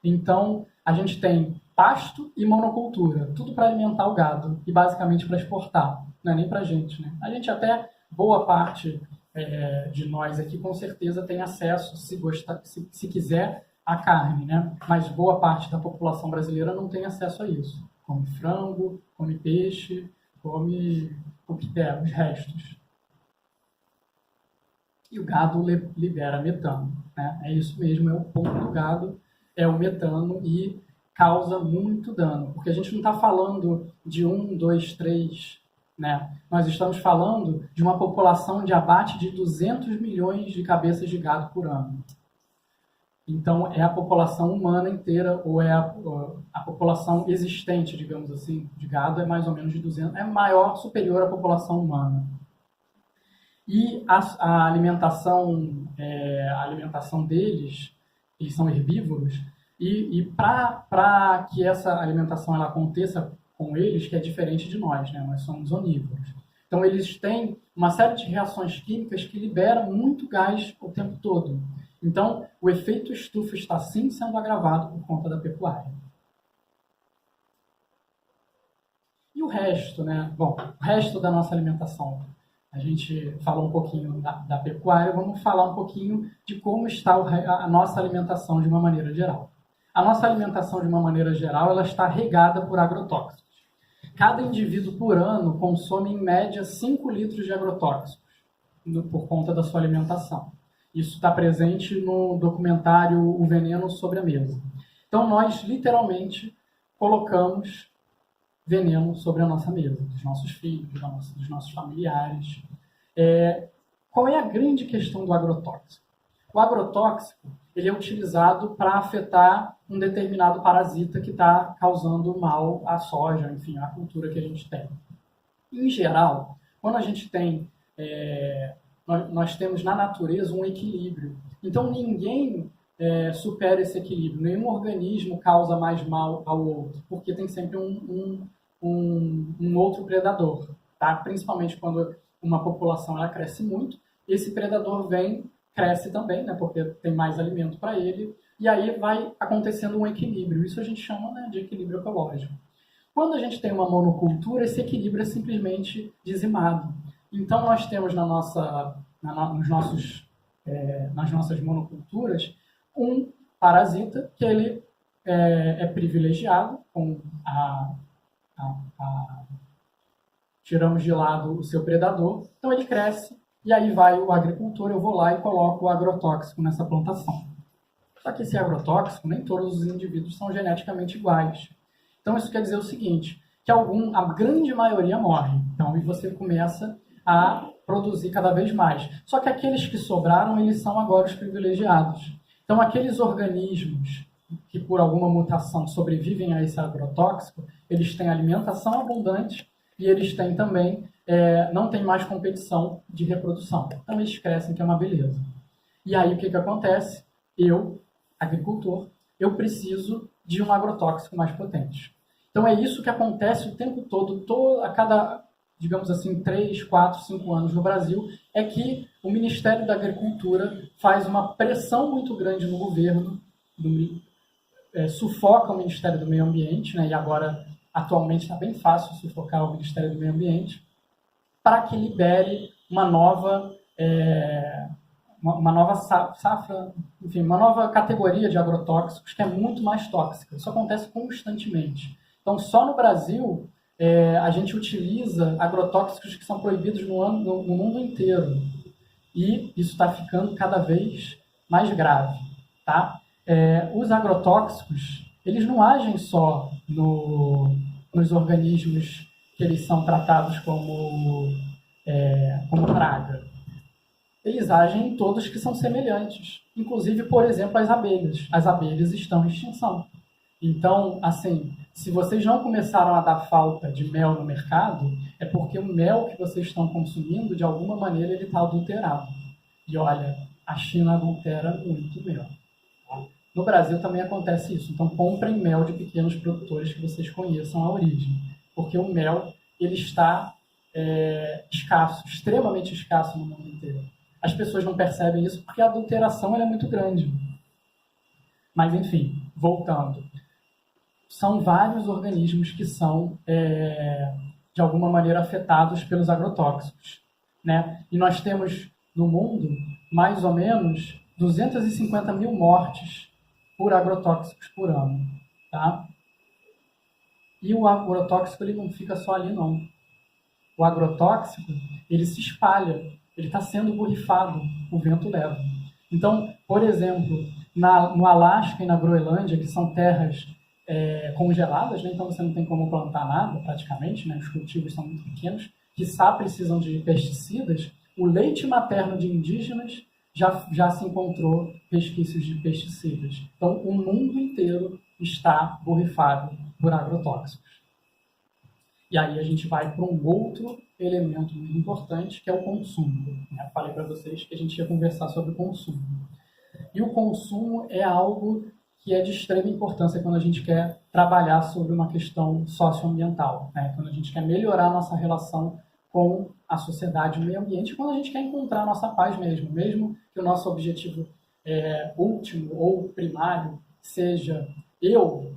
Então, a gente tem pasto e monocultura, tudo para alimentar o gado e basicamente para exportar, não é nem para a gente, né? A gente até, boa parte de nós aqui com certeza tem acesso, se quiser, à carne, né? Mas boa parte da população brasileira não tem acesso a isso. Come frango, come peixe, come o que der, os restos. E o gado libera metano, né? É isso mesmo, é o ponto do gado, é o metano e causa muito dano, porque a gente não está falando de 1, 2, 3, né? Nós estamos falando de uma população de abate de 200 milhões de cabeças de gado por ano. Então, é a população humana inteira, ou é a população existente, digamos assim, de gado, é mais ou menos de 200, é maior, superior à população humana. E a alimentação deles, eles são herbívoros, e para que essa alimentação ela aconteça com eles, que é diferente de nós, né? Nós somos onívoros. Então, eles têm uma série de reações químicas que liberam muito gás o tempo todo. Então, o efeito estufa está sim sendo agravado por conta da pecuária. E o resto, né? Bom, o resto da nossa alimentação. A gente falou um pouquinho da pecuária, vamos falar um pouquinho de como está a nossa alimentação de uma maneira geral. A nossa alimentação, de uma maneira geral, ela está regada por agrotóxicos. Cada indivíduo por ano consome, em média, 5 litros de agrotóxicos por conta da sua alimentação. Isso está presente no documentário O Veneno sobre a Mesa. Então, nós, literalmente, colocamos veneno sobre a nossa mesa, dos nossos filhos, dos nossos familiares. Qual é a grande questão do agrotóxico? O agrotóxico ele é utilizado para afetar um determinado parasita que está causando mal à soja, enfim, à cultura que a gente tem. Em geral, quando a gente tem... nós temos na natureza um equilíbrio. Então, ninguém supera esse equilíbrio. Nenhum organismo causa mais mal ao outro, porque tem sempre um outro predador. Tá? Principalmente quando uma população ela cresce muito, esse predador cresce também, né, porque tem mais alimento para ele, e aí vai acontecendo um equilíbrio. Isso a gente chama, né, de equilíbrio ecológico. Quando a gente tem uma monocultura, esse equilíbrio é simplesmente dizimado. Então, nós temos nas nossas monoculturas um parasita que ele é privilegiado, tiramos de lado o seu predador, então ele cresce e aí vai o agricultor, eu vou lá e coloco o agrotóxico nessa plantação. Só que esse agrotóxico, nem todos os indivíduos são geneticamente iguais. Então, isso quer dizer o seguinte, que a grande maioria morre. Então, e você começa a produzir cada vez mais. Só que aqueles que sobraram, eles são agora os privilegiados. Então, aqueles organismos que por alguma mutação sobrevivem a esse agrotóxico, eles têm alimentação abundante e eles têm também, não tem mais competição de reprodução. Então, eles crescem, que é uma beleza. E aí, o que acontece? Eu, agricultor, eu preciso de um agrotóxico mais potente. Então, é isso que acontece o tempo todo, a cada, digamos assim, 3, 4, 5 anos no Brasil, é que o Ministério da Agricultura faz uma pressão muito grande no governo, sufoca o Ministério do Meio Ambiente, né, e agora, atualmente, está bem fácil sufocar o Ministério do Meio Ambiente, para que libere uma nova safra, enfim, uma nova categoria de agrotóxicos que é muito mais tóxica. Isso acontece constantemente. Então, só no Brasil, a gente utiliza agrotóxicos que são proibidos no mundo inteiro. E isso está ficando cada vez mais grave. Tá? Os agrotóxicos, eles não agem só nos organismos que eles são tratados como praga. Eles agem em todos que são semelhantes. Inclusive, por exemplo, as abelhas. As abelhas estão em extinção. Então, assim, se vocês não começaram a dar falta de mel no mercado, é porque o mel que vocês estão consumindo, de alguma maneira, ele está adulterado. E olha, a China adultera muito mel. Tá? No Brasil também acontece isso. Então, comprem mel de pequenos produtores que vocês conheçam a origem. Porque o mel, ele está escasso, extremamente escasso no mundo inteiro. As pessoas não percebem isso porque a adulteração ela é muito grande. Mas, enfim, voltando. São vários organismos que são, de alguma maneira, afetados pelos agrotóxicos. Né? E nós temos, no mundo, mais ou menos 250 mil mortes por agrotóxicos por ano. Tá? E o agrotóxico ele não fica só ali, não. O agrotóxico, ele se espalha, ele está sendo borrifado, o vento leva. Então, por exemplo, no Alasca e na Groenlândia, que são terras congeladas, né? Então você não tem como plantar nada, praticamente, né? Os cultivos são muito pequenos, quiçá precisam de pesticidas, o leite materno de indígenas já se encontrou resquícios de pesticidas. Então, o mundo inteiro está borrifado por agrotóxicos. E aí a gente vai para um outro elemento muito importante, que é o consumo. Eu falei para vocês que a gente ia conversar sobre o consumo. E o consumo é algo que é de extrema importância quando a gente quer trabalhar sobre uma questão socioambiental, né? Quando a gente quer melhorar a nossa relação com a sociedade e o meio ambiente, quando a gente quer encontrar a nossa paz mesmo que o nosso objetivo último ou primário seja eu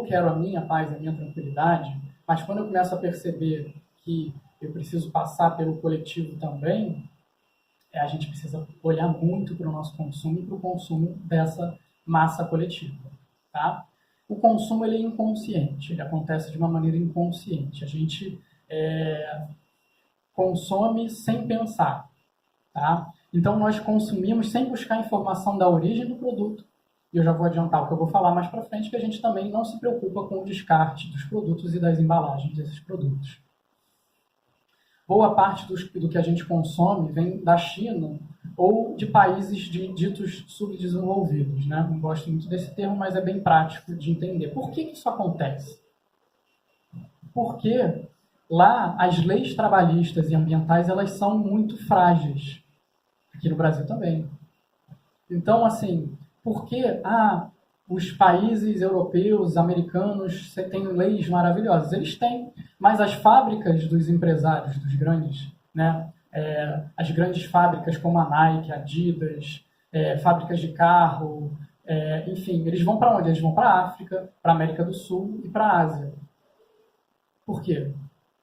quero a minha paz, a minha tranquilidade, mas quando eu começo a perceber que eu preciso passar pelo coletivo também, a gente precisa olhar muito para o nosso consumo e para o consumo dessa massa coletiva. Tá? O consumo ele é inconsciente, ele acontece de uma maneira inconsciente. A gente consome sem pensar. Tá? Então, nós consumimos sem buscar informação da origem do produto. E eu já vou adiantar o que eu vou falar mais para frente, que a gente também não se preocupa com o descarte dos produtos e das embalagens desses produtos. Boa parte do que a gente consome vem da China ou de países ditos subdesenvolvidos. Né? Não gosto muito desse termo, mas é bem prático de entender. Por que isso acontece? Porque lá as leis trabalhistas e ambientais elas são muito frágeis. Aqui no Brasil também. Então, assim, por que os países europeus, americanos, têm leis maravilhosas? Eles têm, mas as fábricas dos empresários, dos grandes, né, as grandes fábricas como a Nike, a Adidas, fábricas de carro, enfim, eles vão para onde? Eles vão para a África, para a América do Sul e para a Ásia. Por quê?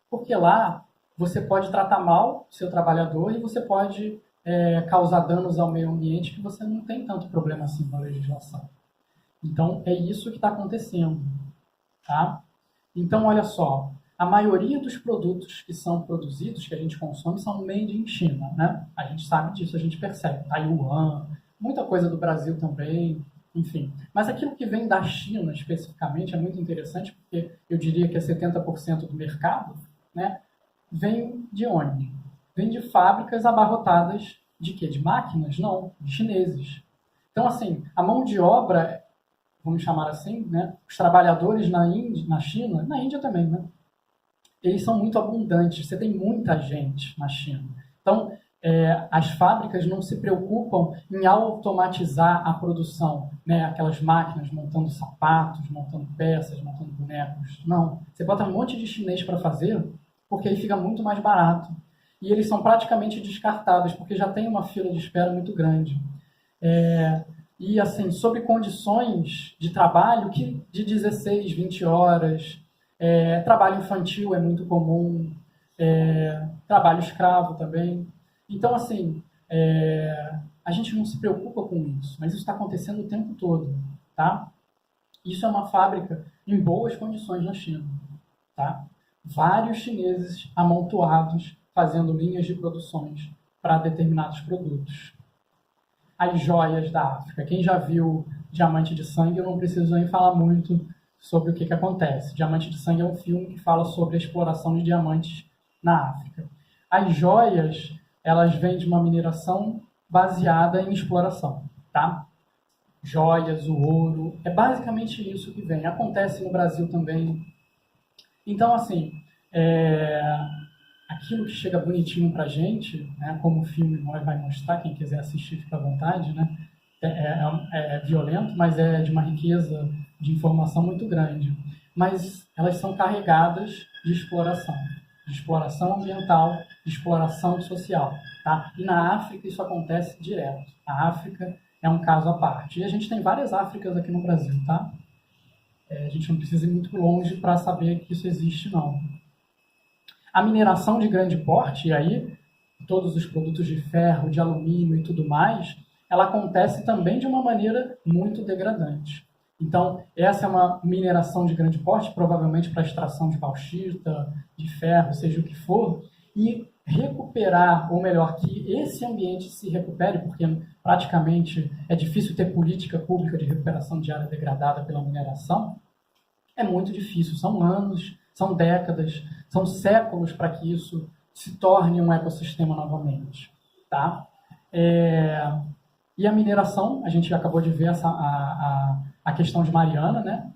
Porque lá você pode tratar mal o seu trabalhador e você pode causar danos ao meio ambiente que você não tem tanto problema assim com a legislação. Então, é isso que está acontecendo. Tá? Então, olha só, a maioria dos produtos que são produzidos, que a gente consome, são made in China. Né? A gente sabe disso, a gente percebe. Taiwan, muita coisa do Brasil também, enfim. Mas aquilo que vem da China, especificamente, é muito interessante, porque eu diria que é 70% do mercado, né, vem de onde? Vem de fábricas abarrotadas de quê? De máquinas? Não, de chineses. Então, assim, a mão de obra, vamos chamar assim, né, os trabalhadores na China, na Índia também, né, eles são muito abundantes, você tem muita gente na China. Então, as fábricas não se preocupam em automatizar a produção, né, aquelas máquinas montando sapatos, montando peças, montando bonecos. Não, você bota um monte de chinês para fazer, porque aí fica muito mais barato. E eles são praticamente descartáveis, porque já tem uma fila de espera muito grande. E, assim, sob condições de trabalho de 16, 20 horas, trabalho infantil é muito comum, trabalho escravo também. Então, assim, a gente não se preocupa com isso, mas isso está acontecendo o tempo todo, tá? Isso é uma fábrica em boas condições na China, tá? Vários chineses amontoados fazendo linhas de produções para determinados produtos. As joias da África. Quem já viu Diamante de Sangue, eu não preciso nem falar muito sobre o que acontece. Diamante de Sangue é um filme que fala sobre a exploração de diamantes na África. As joias, elas vêm de uma mineração baseada em exploração, tá? joias, o ouro. É basicamente isso que vem. Acontece no Brasil também. Então, assim, aquilo que chega bonitinho pra gente, né, como o filme vai mostrar, quem quiser assistir fica à vontade, né, é violento, mas é de uma riqueza de informação muito grande. Mas elas são carregadas de exploração ambiental, de exploração social. Tá? E na África isso acontece direto. A África é um caso à parte. E a gente tem várias Áfricas aqui no Brasil, tá? A gente não precisa ir muito longe para saber que isso existe, não. A mineração de grande porte, e aí todos os produtos de ferro, de alumínio e tudo mais, ela acontece também de uma maneira muito degradante. Então, essa é uma mineração de grande porte, provavelmente para extração de bauxita, de ferro, seja o que for, e recuperar, ou melhor, que esse ambiente se recupere, porque praticamente é difícil ter política pública de recuperação de área degradada pela mineração, é muito difícil. São anos, são décadas, são séculos para que isso se torne um ecossistema novamente. Tá? E a mineração, a gente acabou de ver a questão de Mariana, né?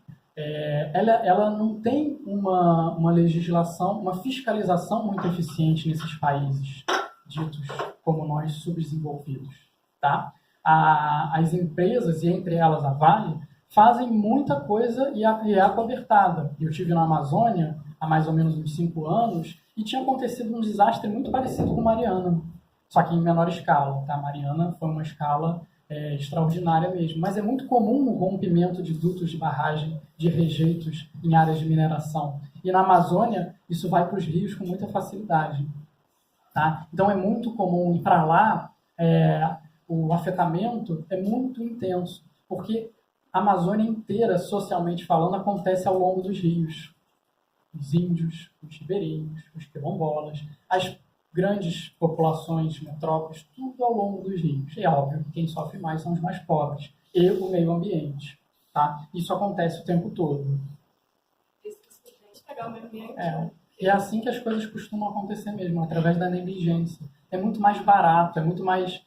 Ela não tem uma legislação, uma fiscalização muito eficiente nesses países ditos como nós subdesenvolvidos. Tá? As empresas, e entre elas a Vale, fazem muita coisa e é acobertada. Eu estive na Amazônia há mais ou menos uns 5 anos e tinha acontecido um desastre muito parecido com Mariana, só que em menor escala. Tá? Mariana foi uma escala extraordinária mesmo, mas é muito comum o rompimento de dutos de barragem, de rejeitos em áreas de mineração. E na Amazônia, isso vai para os rios com muita facilidade. Tá? Então é muito comum ir para lá, o afetamento é muito intenso, porque a Amazônia inteira, socialmente falando, acontece ao longo dos rios. Os índios, os ribeirinhos, os quilombolas, as grandes populações, metrópoles, tudo ao longo dos rios. E é óbvio que quem sofre mais são os mais pobres e o meio ambiente. Tá? Isso acontece o tempo todo. E é assim que as coisas costumam acontecer mesmo, através da negligência. É muito mais barato, é muito mais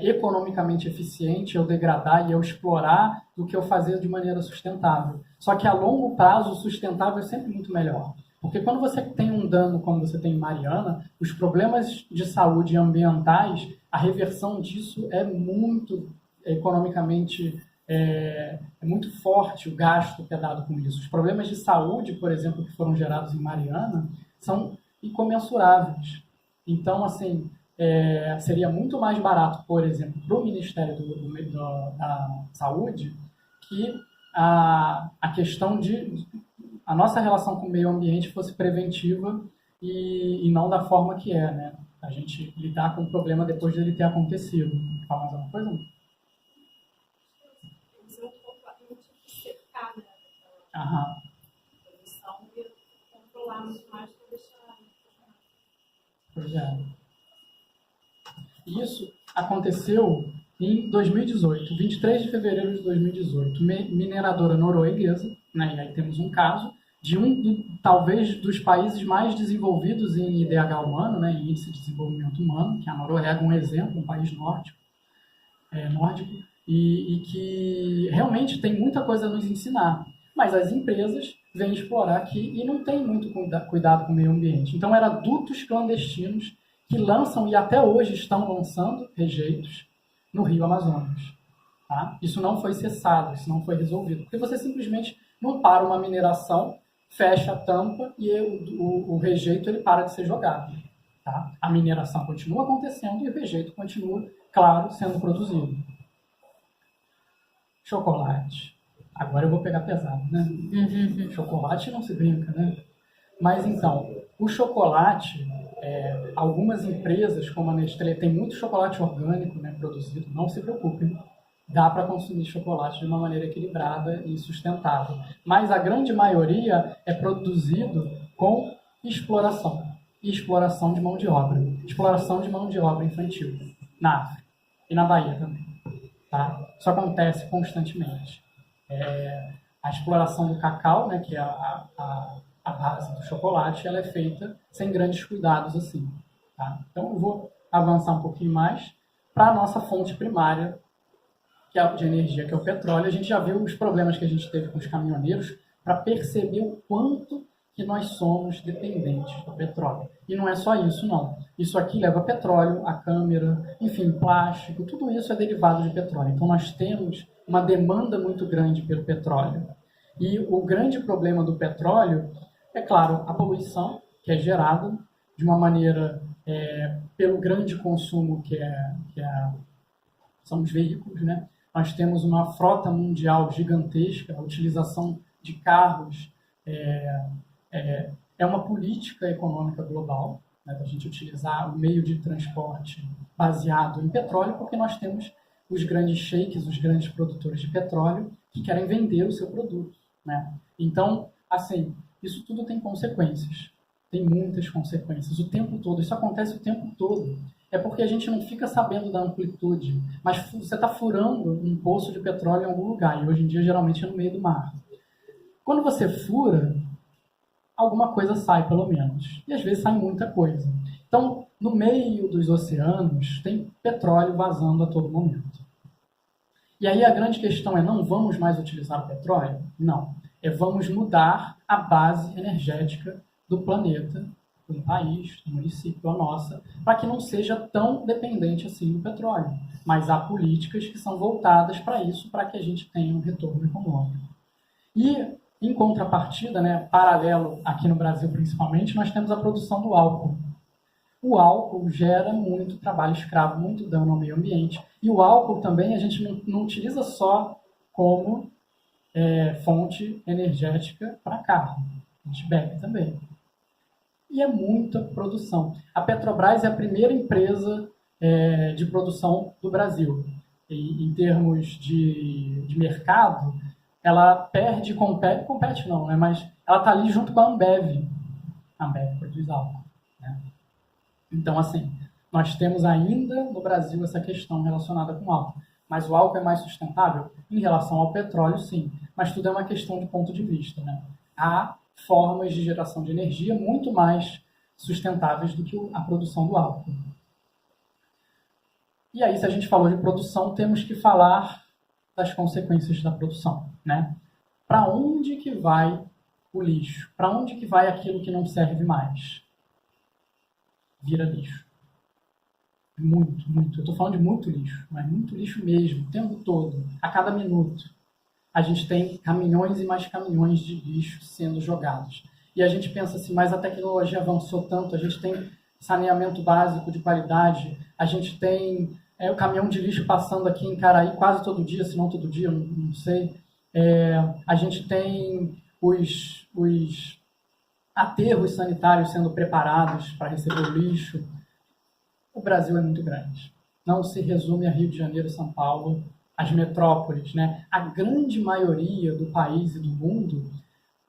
economicamente eficiente eu degradar e eu explorar do que eu fazer de maneira sustentável. Só que a longo prazo, o sustentável é sempre muito melhor. Porque quando você tem um dano, como você tem em Mariana, os problemas de saúde ambientais, a reversão disso é muito economicamente muito forte, o gasto que é dado com isso. Os problemas de saúde, por exemplo, que foram gerados em Mariana, são incomensuráveis. Então, assim, seria muito mais barato, por exemplo, para o Ministério da Saúde, que a questão de a nossa relação com o meio ambiente fosse preventiva e não da forma que é, né? A gente lidar com o problema depois de ele ter acontecido. Fala mais alguma coisa? Aham. Pois é. Isso aconteceu em 2018, 23 de fevereiro de 2018. Mineradora norueguesa, né, e aí temos um caso de talvez dos países mais desenvolvidos em IDH humano, né, em índice de desenvolvimento humano, que é a Noruega, um exemplo, um país nórdico, e que realmente tem muita coisa a nos ensinar. Mas as empresas vêm explorar aqui e não tem muito cuidado com o meio ambiente. Então, eram dutos clandestinos que lançam e até hoje estão lançando rejeitos no Rio Amazonas. Tá? Isso não foi cessado, isso não foi resolvido. Porque você simplesmente não para uma mineração, fecha a tampa e o rejeito ele para de ser jogado. Tá? A mineração continua acontecendo e o rejeito continua, claro, sendo produzido. Chocolate. Agora eu vou pegar pesado, né? Chocolate não se brinca, né? Mas então, o chocolate, algumas empresas como a Nestlé tem muito chocolate orgânico, né, produzido, não se preocupem. Dá para consumir chocolate de uma maneira equilibrada e sustentável. Mas a grande maioria é produzido com exploração. E exploração de mão de obra. Exploração de mão de obra infantil. Na África. E na Bahia também. Tá? Isso acontece constantemente. A exploração do cacau, né, que é a base do chocolate, ela é feita sem grandes cuidados assim. Tá? Então eu vou avançar um pouquinho mais para a nossa fonte primária que é de energia, que é o petróleo. A gente já viu os problemas que a gente teve com os caminhoneiros para perceber o quanto que nós somos dependentes do petróleo. E não é só isso, não. Isso aqui leva petróleo, a câmera, enfim, plástico, tudo isso é derivado de petróleo. Então nós temos uma demanda muito grande pelo petróleo. E o grande problema do petróleo é, claro, a poluição, que é gerada de uma maneira pelo grande consumo são os veículos, né? Nós temos uma frota mundial gigantesca, a utilização de carros é uma política econômica global, né, da gente utilizar o meio de transporte baseado em petróleo, porque nós temos os grandes sheiks, os grandes produtores de petróleo, que querem vender o seu produto, né? Então, assim, isso tudo tem consequências, tem muitas consequências, o tempo todo, isso acontece o tempo todo. É porque a gente não fica sabendo da amplitude, mas você está furando um poço de petróleo em algum lugar, e hoje em dia geralmente é no meio do mar. Quando você fura, alguma coisa sai, pelo menos. E às vezes sai muita coisa. Então, no meio dos oceanos, tem petróleo vazando a todo momento. E aí a grande questão é, não vamos mais utilizar o petróleo? Não. Vamos mudar a base energética do planeta, do país, do município, a nossa, para que não seja tão dependente assim do petróleo. Mas há políticas que são voltadas para isso, para que a gente tenha um retorno econômico. E, em contrapartida, né, paralelo aqui no Brasil principalmente, nós temos a produção do álcool. O álcool gera muito trabalho escravo, muito dano ao meio ambiente. E o álcool também a gente não utiliza só como fonte energética para carro. A gente bebe também. E é muita produção. A Petrobras é a primeira empresa de produção do Brasil. E, em termos de mercado, ela compete não, né? Mas ela está ali junto com a Ambev. A Ambev produz álcool, né? Então, assim, nós temos ainda no Brasil essa questão relacionada com o álcool. Mas o álcool é mais sustentável? Em relação ao petróleo, sim. Mas tudo é uma questão de ponto de vista, né? Há formas de geração de energia muito mais sustentáveis do que a produção do álcool. E aí, se a gente falou de produção, temos que falar das consequências da produção, né? Para onde que vai o lixo? Para onde que vai aquilo que não serve mais? Vira lixo. Muito, muito. Eu estou falando de muito lixo, mas muito lixo mesmo, o tempo todo, a cada minuto. A gente tem caminhões e mais caminhões de lixo sendo jogados. E a gente pensa assim, mas a tecnologia avançou tanto, a gente tem saneamento básico de qualidade, a gente tem o caminhão de lixo passando aqui em Caraí quase todo dia, se não todo dia, não sei. A gente tem os aterros sanitários sendo preparados para receber o lixo. O Brasil é muito grande. Não se resume a Rio de Janeiro e São Paulo, as metrópoles, né? A grande maioria do país e do mundo,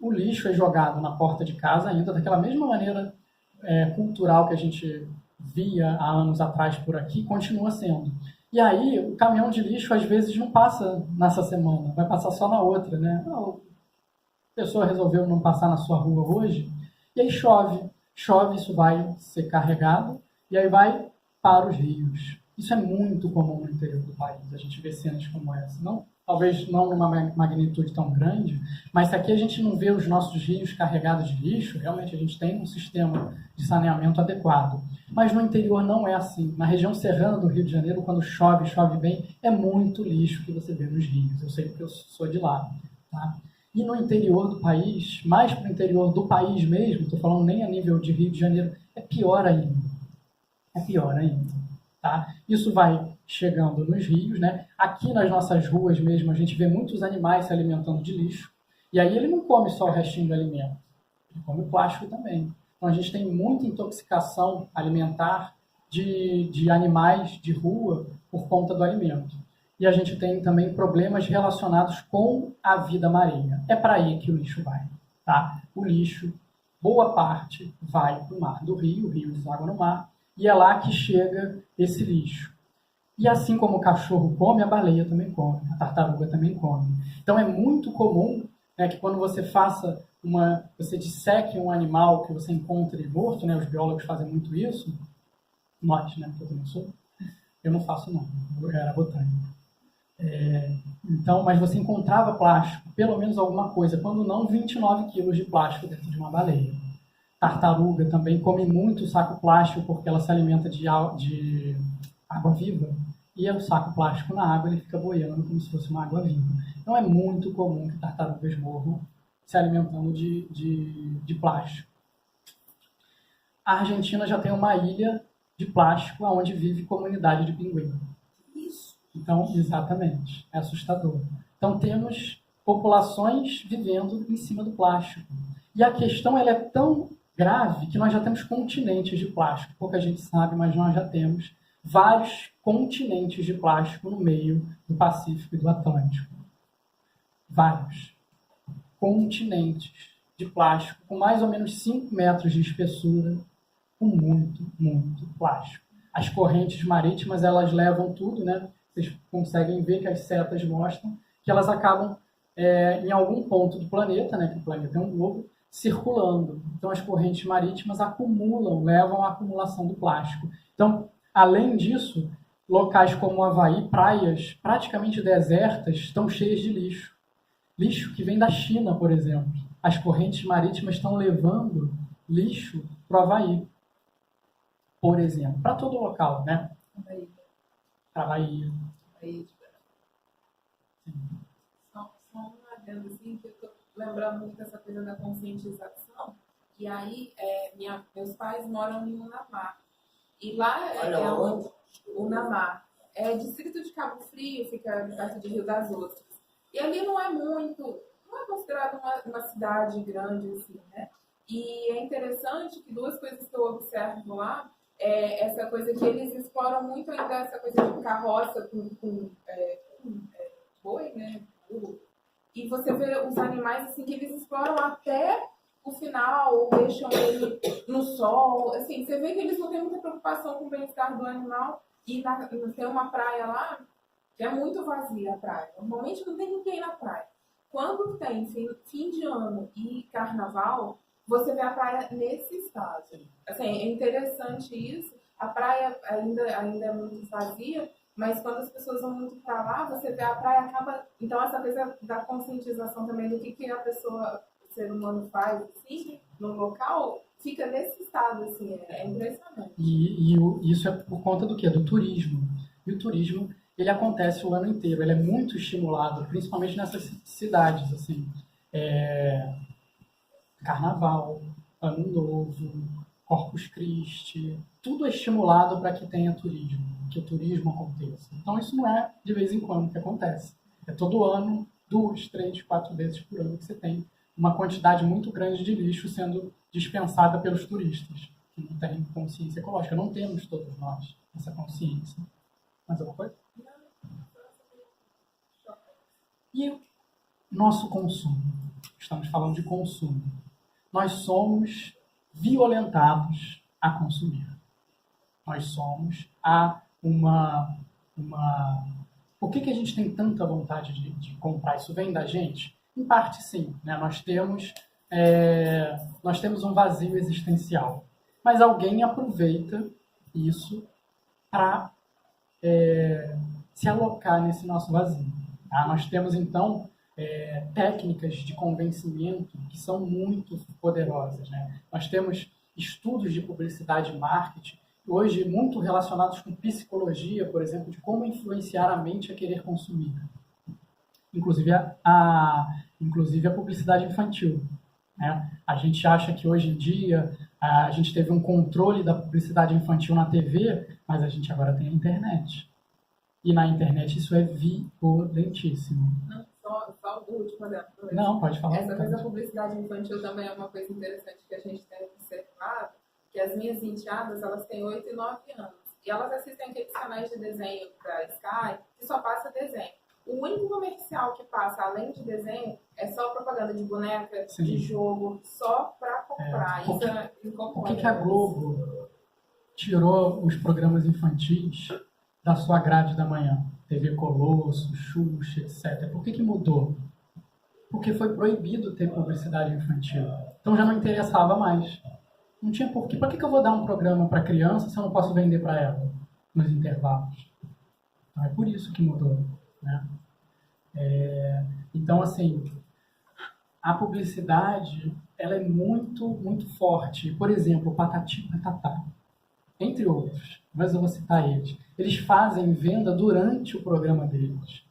o lixo é jogado na porta de casa ainda daquela mesma maneira cultural que a gente via há anos atrás por aqui, continua sendo. E aí, o caminhão de lixo às vezes não passa nessa semana, vai passar só na outra, né? A pessoa resolveu não passar na sua rua hoje, e aí chove, isso vai ser carregado, e aí vai para os rios. Isso é muito comum no interior do país, a gente vê cenas como essa. Talvez não numa magnitude tão grande, mas se aqui a gente não vê os nossos rios carregados de lixo, realmente a gente tem um sistema de saneamento adequado. Mas no interior não é assim. Na região serrana do Rio de Janeiro, quando chove bem, é muito lixo que você vê nos rios. Eu sei porque eu sou de lá. Tá? E no interior do país, mais para o interior do país mesmo, estou falando nem a nível de Rio de Janeiro, é pior ainda. Tá? Isso vai chegando nos rios, né? Aqui nas nossas ruas mesmo, a gente vê muitos animais se alimentando de lixo. E aí ele não come só o restinho do alimento, ele come o plástico também. Então a gente tem muita intoxicação alimentar de animais de rua por conta do alimento. E a gente tem também problemas relacionados com a vida marinha. É para aí que o lixo vai. Tá? O lixo, boa parte, vai para o mar do rio, o rio deságua no mar, e é lá que chega esse lixo. E assim como o cachorro come, a baleia também come, a tartaruga também come. Então é muito comum, né, que quando você você disseque um animal que você encontre morto, né, os biólogos fazem muito isso, nós, né, que eu também sou, eu não faço não, eu era botânico. Então, mas você encontrava plástico, pelo menos alguma coisa, quando não 29 quilos de plástico dentro de uma baleia. Tartaruga também come muito saco plástico porque ela se alimenta de água viva. E o saco plástico na água ele fica boiando como se fosse uma água viva. Então é muito comum que tartarugas morram se alimentando de plástico. A Argentina já tem uma ilha de plástico onde vive comunidade de pinguim. Isso. Então, exatamente, é assustador. Então temos populações vivendo em cima do plástico. E a questão ela é tão grave que nós já temos continentes de plástico. Pouca gente sabe, mas nós já temos vários continentes de plástico no meio do Pacífico e do Atlântico. Vários continentes de plástico com mais ou menos 5 metros de espessura, com muito, muito plástico. As correntes marítimas, elas levam tudo, né? Vocês conseguem ver que as setas mostram que elas acabam em algum ponto do planeta, né? Que o planeta é um globo, circulando. Então, as correntes marítimas acumulam, levam à acumulação do plástico. Então, além disso, locais como o Havaí, praias praticamente desertas, estão cheias de lixo. Lixo que vem da China, por exemplo. As correntes marítimas estão levando lixo para o Havaí, por exemplo. Para todo local, né? Para a Bahia. Só um adendo assim, que eu estou lembrando muito dessa coisa da conscientização. E aí, meus pais moram em Unamar. E lá Unamar. É distrito de Cabo Frio, fica perto de Rio das Ostras. E ali não é considerado uma cidade grande, assim, né? E é interessante que duas coisas que eu observo lá é essa coisa que eles exploram muito ainda, essa coisa de carroça com boi, né? E você vê os animais, assim, que eles exploram até o final, ou deixam ele no sol, assim, você vê que eles não têm muita preocupação com o bem-estar do animal. E tem uma praia lá que é muito vazia a praia. Normalmente não tem ninguém na praia. Quando tem fim de ano e carnaval, você vê a praia nesse estado. Assim, é interessante isso. A praia ainda é muito vazia, mas quando as pessoas vão muito para lá, você vê a praia acaba... Então, essa coisa da conscientização também do que a pessoa, o ser humano faz, assim, no local, fica nesse estado, assim, é impressionante. E isso é por conta do quê? Do turismo. E o turismo, ele acontece o ano inteiro, ele é muito estimulado, principalmente nessas cidades, assim, Carnaval, Ano Novo, Corpus Christi, tudo é estimulado para que tenha turismo, que o turismo aconteça. Então isso não é de vez em quando que acontece. É todo ano, 2, 3, 4 vezes por ano que você tem uma quantidade muito grande de lixo sendo dispensada pelos turistas, que não têm consciência ecológica. Não temos todos nós essa consciência. Mais alguma coisa? E o nosso consumo? Estamos falando de consumo. Nós somos violentados a consumir. Nós somos Por que a gente tem tanta vontade de comprar? Isso vem da gente? Em parte, sim. Né? Nós temos um vazio existencial. Mas alguém aproveita isso para se alocar nesse nosso vazio. Tá? Nós temos, então, técnicas de convencimento que são muito poderosas. Né? Nós temos estudos de publicidade e marketing, hoje muito relacionados com psicologia, por exemplo, de como influenciar a mente a querer consumir. Inclusive a publicidade infantil. Né? A gente acha que hoje em dia a gente teve um controle da publicidade infantil na TV, mas a gente agora tem a internet. E na internet isso é violentíssimo. Só o último, né? Não, pode falar. Essa coisa da publicidade infantil também é uma coisa interessante que a gente tem observado, que as minhas enteadas, elas têm 8 e 9 anos. E elas assistem aqueles canais de desenho da Sky, que só passa desenho. O único comercial que passa, além de desenho, é só propaganda de boneca, Sim. de jogo, só para comprar. Isso incomoda. Por que a Globo tirou os programas infantis da sua grade da manhã? TV Colosso, Xuxa, etc. Por que mudou? Porque foi proibido ter publicidade infantil. Então já não interessava mais. Não tinha porquê. Por que eu vou dar um programa para criança se eu não posso vender para ela nos intervalos? Então é por isso que mudou. né? Então, assim, a publicidade, ela é muito, muito forte. Por exemplo, o Patati Patatá, entre outros, mas eu vou citar eles. Eles fazem venda durante o programa deles.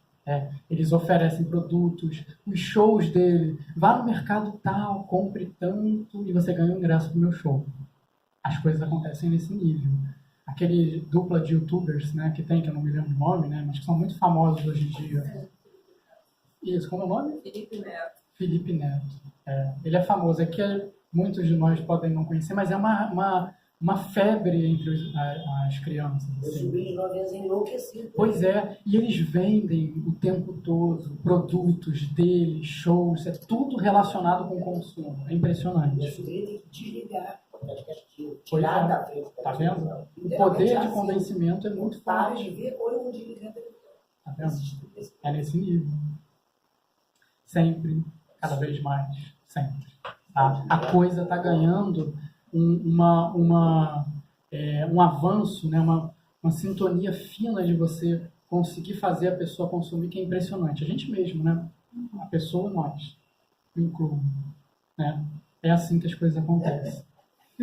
Eles oferecem produtos, os shows dele. Vá no mercado tal, compre tanto e você ganha um ingresso pro meu show. As coisas acontecem nesse nível. Aquele dupla de youtubers, né, que tem, que eu não me lembro o nome, né, mas que são muito famosos hoje em dia. Isso, como é o nome? Felipe Neto. Felipe Neto. Ele é famoso. É que muitos de nós podem não conhecer, mas é uma febre entre as crianças. Meu Assim. sobrinho de 9 anos é enlouquecido. Pois é, e eles vendem o tempo todo produtos deles, shows, é tudo relacionado com o consumo. É Meu impressionante. sobrinho tem que desligar o podcast aqui, Pois tirar é. da frente. Tá vendo? O Literalmente poder de assim. convencimento é muito Para forte. de ver ou eu vou desligar a televisão. Tá vendo? É nesse nível. Sempre, cada vez mais, sempre. Tá? A coisa está ganhando um avanço, né? uma sintonia fina de você conseguir fazer a pessoa consumir, que é impressionante. A gente mesmo, né? A pessoa, nós, incluo. Né? É assim que as coisas acontecem.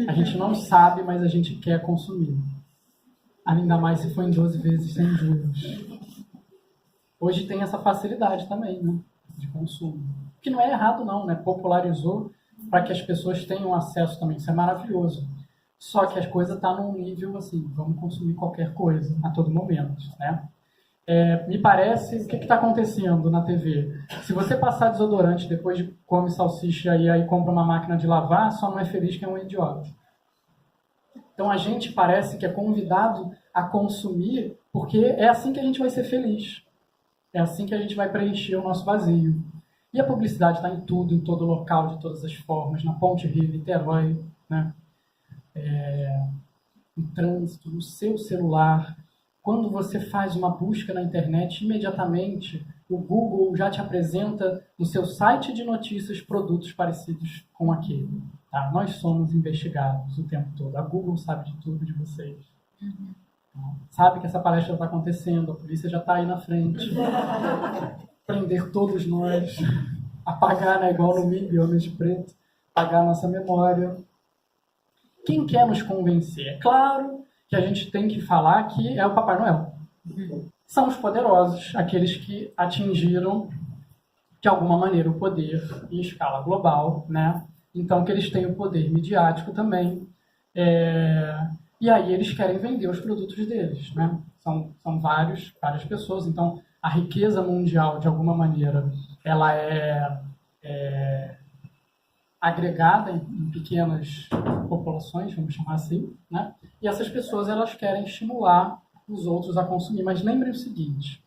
A gente não sabe, mas a gente quer consumir. Ainda mais se for em 12 vezes sem juros. Hoje tem essa facilidade também, né? De consumo. Que não é errado não, né? Popularizou para que as pessoas tenham acesso também. Isso é maravilhoso. Só que as coisas estão num nível assim, vamos consumir qualquer coisa a todo momento, né? Me parece, o que está acontecendo na TV? Se você passar desodorante depois de come salsicha e aí compra uma máquina de lavar, só não é feliz que é um idiota. Então a gente parece que é convidado a consumir porque é assim que a gente vai ser feliz. É assim que a gente vai preencher o nosso vazio. E a publicidade está em tudo, em todo local, de todas as formas, na Ponte Rio, Niterói, né? No trânsito, no seu celular. Quando você faz uma busca na internet, imediatamente o Google já te apresenta no seu site de notícias produtos parecidos com aquele. Tá? Nós somos investigados o tempo todo. A Google sabe de tudo de vocês. Sabe que essa palestra está acontecendo, a polícia já está aí na frente. Prender todos nós, apagar, né, igual no MIB, Homens de Preto, apagar nossa memória. Quem quer nos convencer? É claro que a gente tem que falar que é o Papai Noel. São os poderosos, aqueles que atingiram, de alguma maneira, o poder em escala global, né? Então, que eles têm o poder midiático também. E aí eles querem vender os produtos deles, né? São várias pessoas. Então, a riqueza mundial, de alguma maneira, ela é agregada em pequenas populações, vamos chamar assim, né? E essas pessoas, elas querem estimular os outros a consumir. Mas lembrem o seguinte,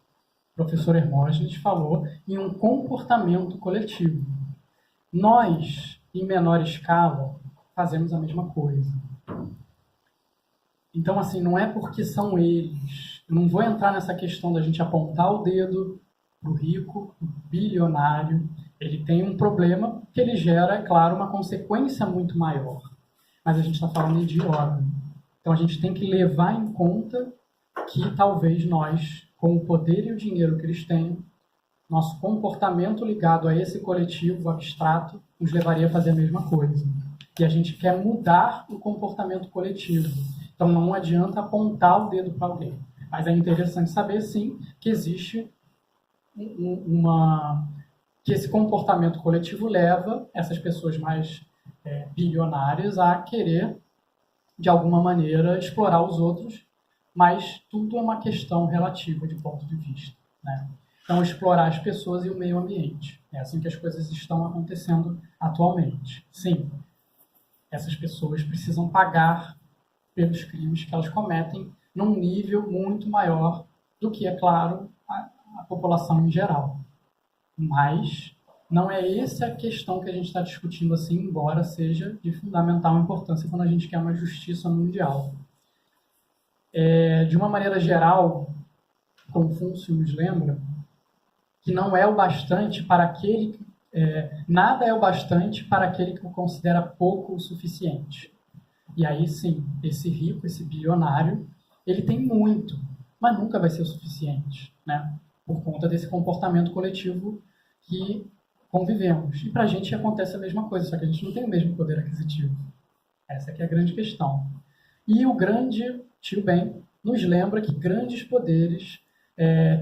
o professor Hermógenes falou em um comportamento coletivo. Nós, em menor escala, fazemos a mesma coisa. Então, assim, não é porque são eles. Eu não vou entrar nessa questão da gente apontar o dedo para o rico, o bilionário. Ele tem um problema que ele gera, é claro, uma consequência muito maior. Mas a gente está falando de ordem. Então, a gente tem que levar em conta que talvez nós, com o poder e o dinheiro que eles têm, nosso comportamento ligado a esse coletivo abstrato nos levaria a fazer a mesma coisa. E a gente quer mudar o comportamento coletivo. Então, não adianta apontar o dedo para alguém. Mas é interessante saber, sim, que existe que esse comportamento coletivo leva essas pessoas mais bilionárias a querer, de alguma maneira, explorar os outros, mas tudo é uma questão relativa de ponto de vista, né? Então, explorar as pessoas e o meio ambiente. É assim que as coisas estão acontecendo atualmente. Sim, essas pessoas precisam pagar pelos crimes que elas cometem num nível muito maior do que, é claro, a população em geral. Mas não é essa a questão que a gente está discutindo assim, embora seja de fundamental importância quando a gente quer uma justiça mundial. De uma maneira geral, Confúcio nos lembra que não é o bastante para aquele nada é o bastante para aquele que o considera pouco o suficiente. E aí sim, esse rico, esse bilionário, ele tem muito, mas nunca vai ser o suficiente, né? por conta desse comportamento coletivo que convivemos. E para a gente acontece a mesma coisa, só que a gente não tem o mesmo poder aquisitivo. Essa que é a grande questão. E o grande tio Ben nos lembra que grandes poderes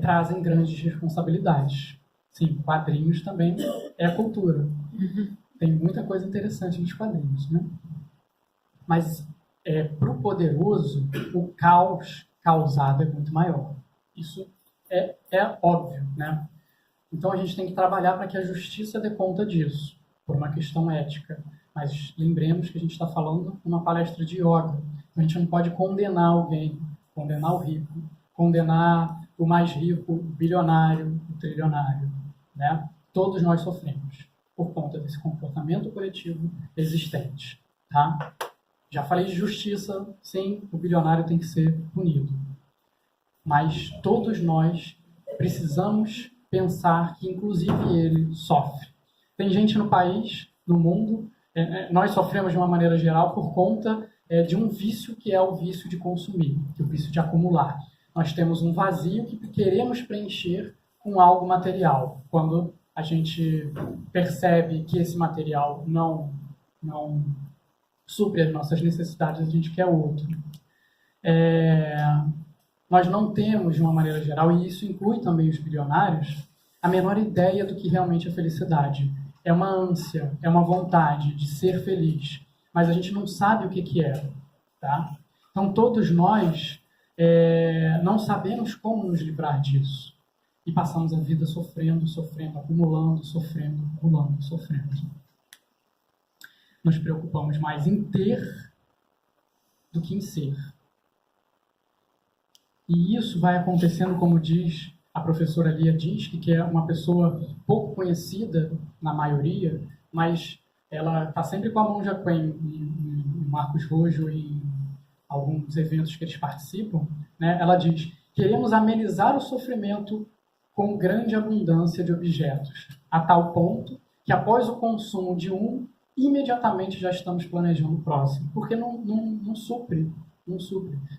trazem grandes responsabilidades. Sim, quadrinhos também é a cultura. Tem muita coisa interessante nos quadrinhos, né? Mas para o poderoso, o caos causado é muito maior. Isso é óbvio, né? Então a gente tem que trabalhar para que a justiça dê conta disso, por uma questão ética. Mas lembremos que a gente está falando numa palestra de yoga. A gente não pode condenar alguém, condenar o rico, condenar o mais rico, o bilionário, o trilionário, né? Todos nós sofremos por conta desse comportamento coletivo existente, tá? Já falei de justiça, sim, o bilionário tem que ser punido. Mas todos nós precisamos pensar que, inclusive, ele sofre. Tem gente no país, no mundo, nós sofremos de uma maneira geral por conta de um vício que é o vício de consumir, que é o vício de acumular. Nós temos um vazio que queremos preencher com algo material. Quando a gente percebe que esse material não supre as nossas necessidades, a gente quer outro. Nós não temos, de uma maneira geral, e isso inclui também os bilionários, a menor ideia do que realmente é felicidade. É uma ânsia, é uma vontade de ser feliz, mas a gente não sabe o que é. Tá? Então, todos nós não sabemos como nos livrar disso. E passamos a vida sofrendo, acumulando, sofrendo, acumulando, sofrendo. Nos preocupamos mais em ter do que em ser. E isso vai acontecendo, como diz a professora Lia diz, que é uma pessoa pouco conhecida na maioria, mas ela está sempre com a Monja Coen em Marcos Rojo e em alguns eventos que eles participam, né? Ela diz: queremos amenizar o sofrimento com grande abundância de objetos, a tal ponto que após o consumo de um, imediatamente já estamos planejando o próximo, porque não supre.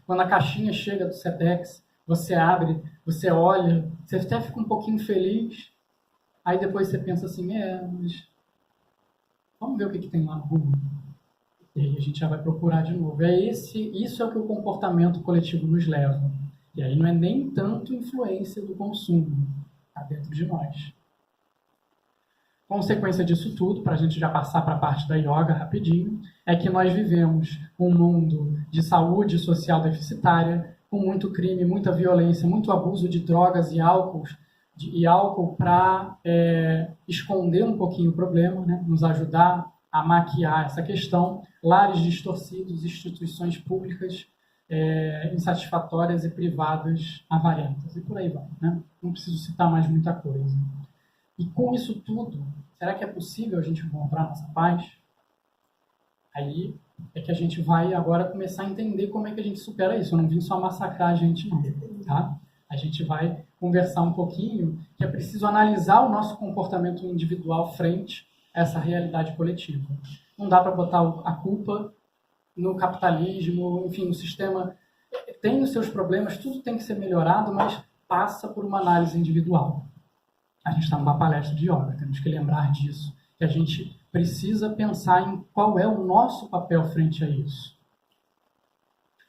Quando a caixinha chega do Sedex, você abre, você olha, você até fica um pouquinho feliz, aí depois você pensa assim, mas vamos ver o que tem lá no Google. E aí a gente já vai procurar de novo. Isso é o que o comportamento coletivo nos leva. E aí não é nem tanto influência do consumo, está dentro de nós. Consequência disso tudo, para a gente já passar para a parte da yoga rapidinho, é que nós vivemos um mundo de saúde social deficitária, com muito crime, muita violência, muito abuso de drogas e álcool para esconder um pouquinho o problema, né? Nos ajudar a maquiar essa questão, lares distorcidos, instituições públicas insatisfatórias e privadas avarentas, e por aí vai, né? Não preciso citar mais muita coisa. E com isso tudo, será que é possível a gente encontrar nossa paz? Aí é que a gente vai agora começar a entender como é que a gente supera isso. Eu não vim só massacrar a gente, não. Tá? A gente vai conversar um pouquinho que é preciso analisar o nosso comportamento individual frente a essa realidade coletiva. Não dá para botar a culpa no capitalismo, enfim, o sistema tem os seus problemas, tudo tem que ser melhorado, mas passa por uma análise individual. A gente está numa palestra de yoga, temos que lembrar disso, que a gente precisa pensar em qual é o nosso papel frente a isso.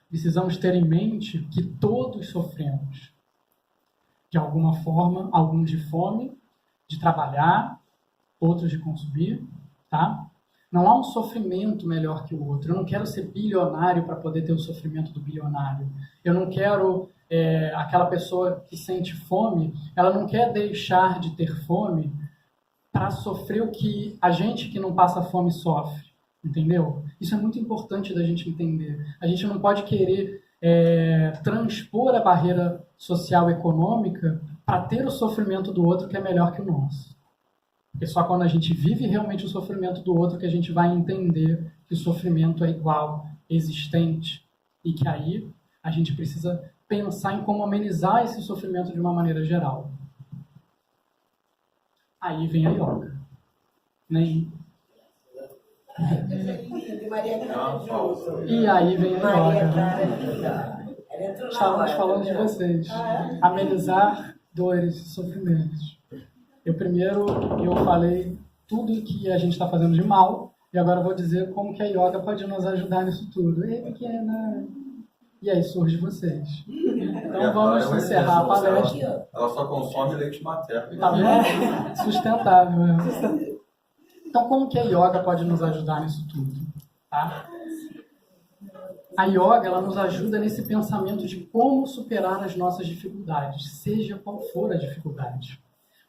Precisamos ter em mente que todos sofremos, de alguma forma, alguns de fome, de trabalhar, outros de consumir, tá? Não há um sofrimento melhor que o outro. Eu não quero ser bilionário para poder ter o sofrimento do bilionário. Eu não quero... aquela pessoa que sente fome, ela não quer deixar de ter fome para sofrer o que a gente que não passa fome sofre, entendeu? Isso é muito importante da gente entender. A gente não pode querer transpor a barreira social e econômica para ter o sofrimento do outro que é melhor que o nosso. Porque só quando a gente vive realmente o sofrimento do outro que a gente vai entender que o sofrimento é igual, existente, e que aí a gente precisa pensar em como amenizar esse sofrimento de uma maneira geral. Aí vem a yoga. Nem... E aí vem a yoga. Estávamos falando de vocês. Amenizar dores, sofrimentos. Eu falei tudo que a gente está fazendo de mal, e agora eu vou dizer como que a yoga pode nos ajudar nisso tudo. Ei, pequena! E aí surge vocês. Então vamos encerrar a palestra. Ela só consome leite materno. Tá vendo? Sustentável. Né? Então como que a yoga pode nos ajudar nisso tudo? Tá? A yoga, ela nos ajuda nesse pensamento de como superar as nossas dificuldades, seja qual for a dificuldade.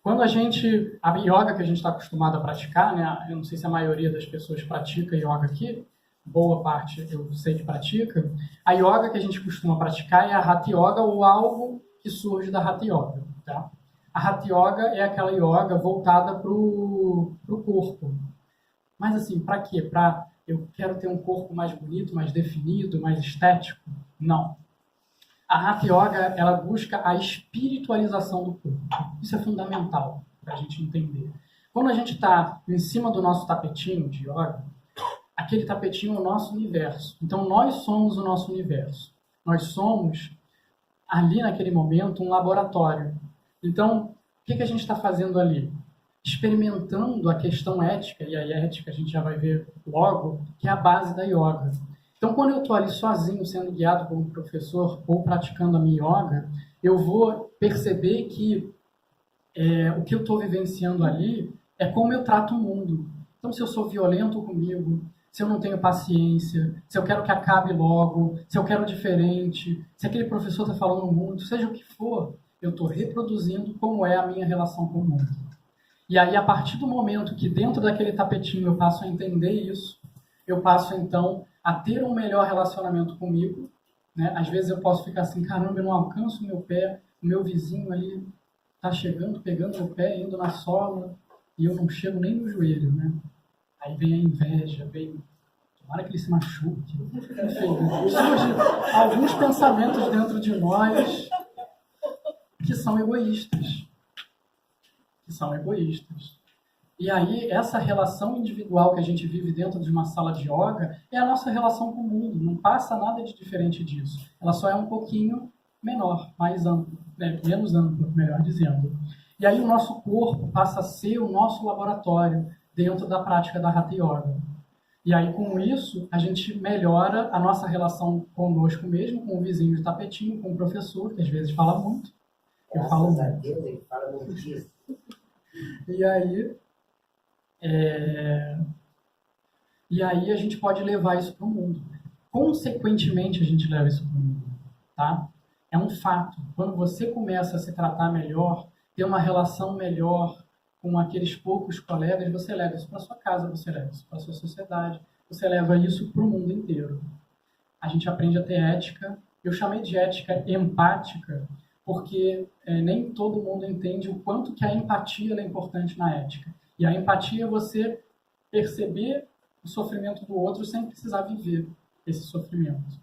Quando a yoga que a gente está acostumado a praticar, né, eu não sei se a maioria das pessoas pratica yoga aqui, boa parte eu sei que pratica, a yoga que a gente costuma praticar é a Hatha Yoga ou algo que surge da Hatha Yoga. Tá? A Hatha Yoga é aquela yoga voltada para o corpo. Mas assim, para quê? Eu quero ter um corpo mais bonito, mais definido, mais estético? Não. A Hatha Yoga, ela busca a espiritualização do corpo. Isso é fundamental para a gente entender. Quando a gente está em cima do nosso tapetinho de yoga, aquele tapetinho é o nosso universo. Então, nós somos o nosso universo. Nós somos, ali naquele momento, um laboratório. Então, o que a gente está fazendo ali? Experimentando a questão ética, e a ética a gente já vai ver logo, que é a base da yoga. Então, quando eu estou ali sozinho, sendo guiado por um professor ou praticando a minha yoga, eu vou perceber que o que eu estou vivenciando ali é como eu trato o mundo. Então, se eu sou violento comigo, se eu não tenho paciência, se eu quero que acabe logo, se eu quero diferente, se aquele professor está falando muito, seja o que for, eu estou reproduzindo como é a minha relação com o mundo. E aí, a partir do momento que dentro daquele tapetinho eu passo a entender isso, eu passo, então, a ter um melhor relacionamento comigo. Né? Às vezes eu posso ficar assim, caramba, eu não alcanço o meu pé, o meu vizinho ali está chegando, pegando meu pé, indo na sola, e eu não chego nem no joelho. Né? Aí vem a inveja, tomara que ele se machuque. Enfim, surgem alguns pensamentos dentro de nós que são egoístas. E aí, essa relação individual que a gente vive dentro de uma sala de yoga é a nossa relação com o mundo. Não passa nada de diferente disso. Ela só é um pouquinho menor, mais ampla, menos ampla, melhor dizendo. E aí o nosso corpo passa a ser o nosso laboratório dentro da prática da Hatha Yoga. E aí, com isso, a gente melhora a nossa relação conosco mesmo, com o vizinho de tapetinho, com o professor, que às vezes fala muito. Eu falo muito. Graças a Deus, ele fala muito disso. E aí a gente pode levar isso para o mundo. Consequentemente, a gente leva isso para o mundo. Tá? É um fato. Quando você começa a se tratar melhor, ter uma relação melhor com aqueles poucos colegas, você leva isso para sua casa, você leva isso para a sua sociedade, você leva isso para o mundo inteiro. A gente aprende a ter ética. Eu chamei de ética empática, porque nem todo mundo entende o quanto que a empatia é importante na ética. E a empatia é você perceber o sofrimento do outro sem precisar viver esse sofrimento.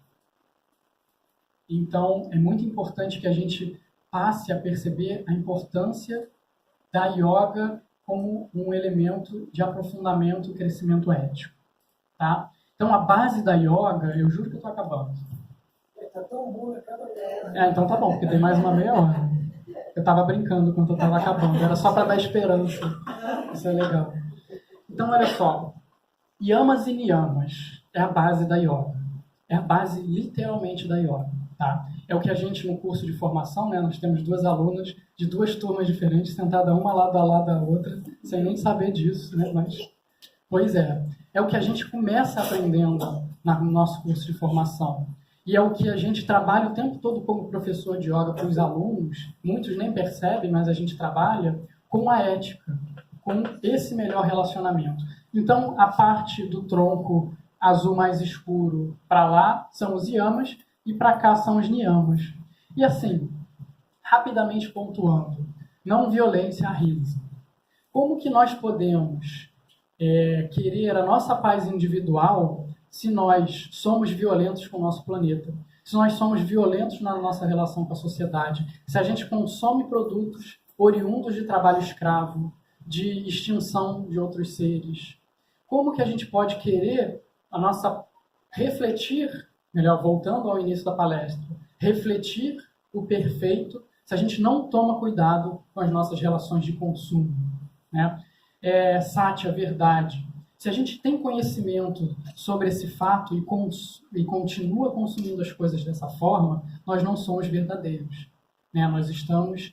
Então, é muito importante que a gente passe a perceber a importância da yoga como um elemento de aprofundamento e crescimento ético. Tá? Então, a base da yoga, eu juro que eu estou acabando. Tá tão bom, acaba dela. Então tá bom, porque tem mais uma meia hora. Eu tava brincando quando eu tava acabando, era só para dar esperança. Isso é legal. Então, olha só. Yamas e niyamas é a base da yoga. É a base, literalmente, da yoga. Tá? É o que a gente, no curso de formação, né, nós temos duas alunas de duas turmas diferentes, sentadas uma lado a lado da outra, sem nem saber disso, né? Mas, pois é. É o que a gente começa aprendendo no nosso curso de formação. E é o que a gente trabalha o tempo todo como professor de yoga para os alunos. Muitos nem percebem, mas a gente trabalha com a ética, com esse melhor relacionamento. Então, a parte do tronco azul mais escuro para lá são os yamas e para cá são os niyamas. E assim, rapidamente pontuando, não violência à risa. Como que nós podemos querer a nossa paz individual se nós somos violentos com o nosso planeta, se nós somos violentos na nossa relação com a sociedade, se a gente consome produtos oriundos de trabalho escravo, de extinção de outros seres? Como que a gente pode querer refletir, melhor, voltando ao início da palestra, refletir o perfeito se a gente não toma cuidado com as nossas relações de consumo, né? Satya, verdade. Se a gente tem conhecimento sobre esse fato e continua consumindo as coisas dessa forma, nós não somos verdadeiros, né? Nós estamos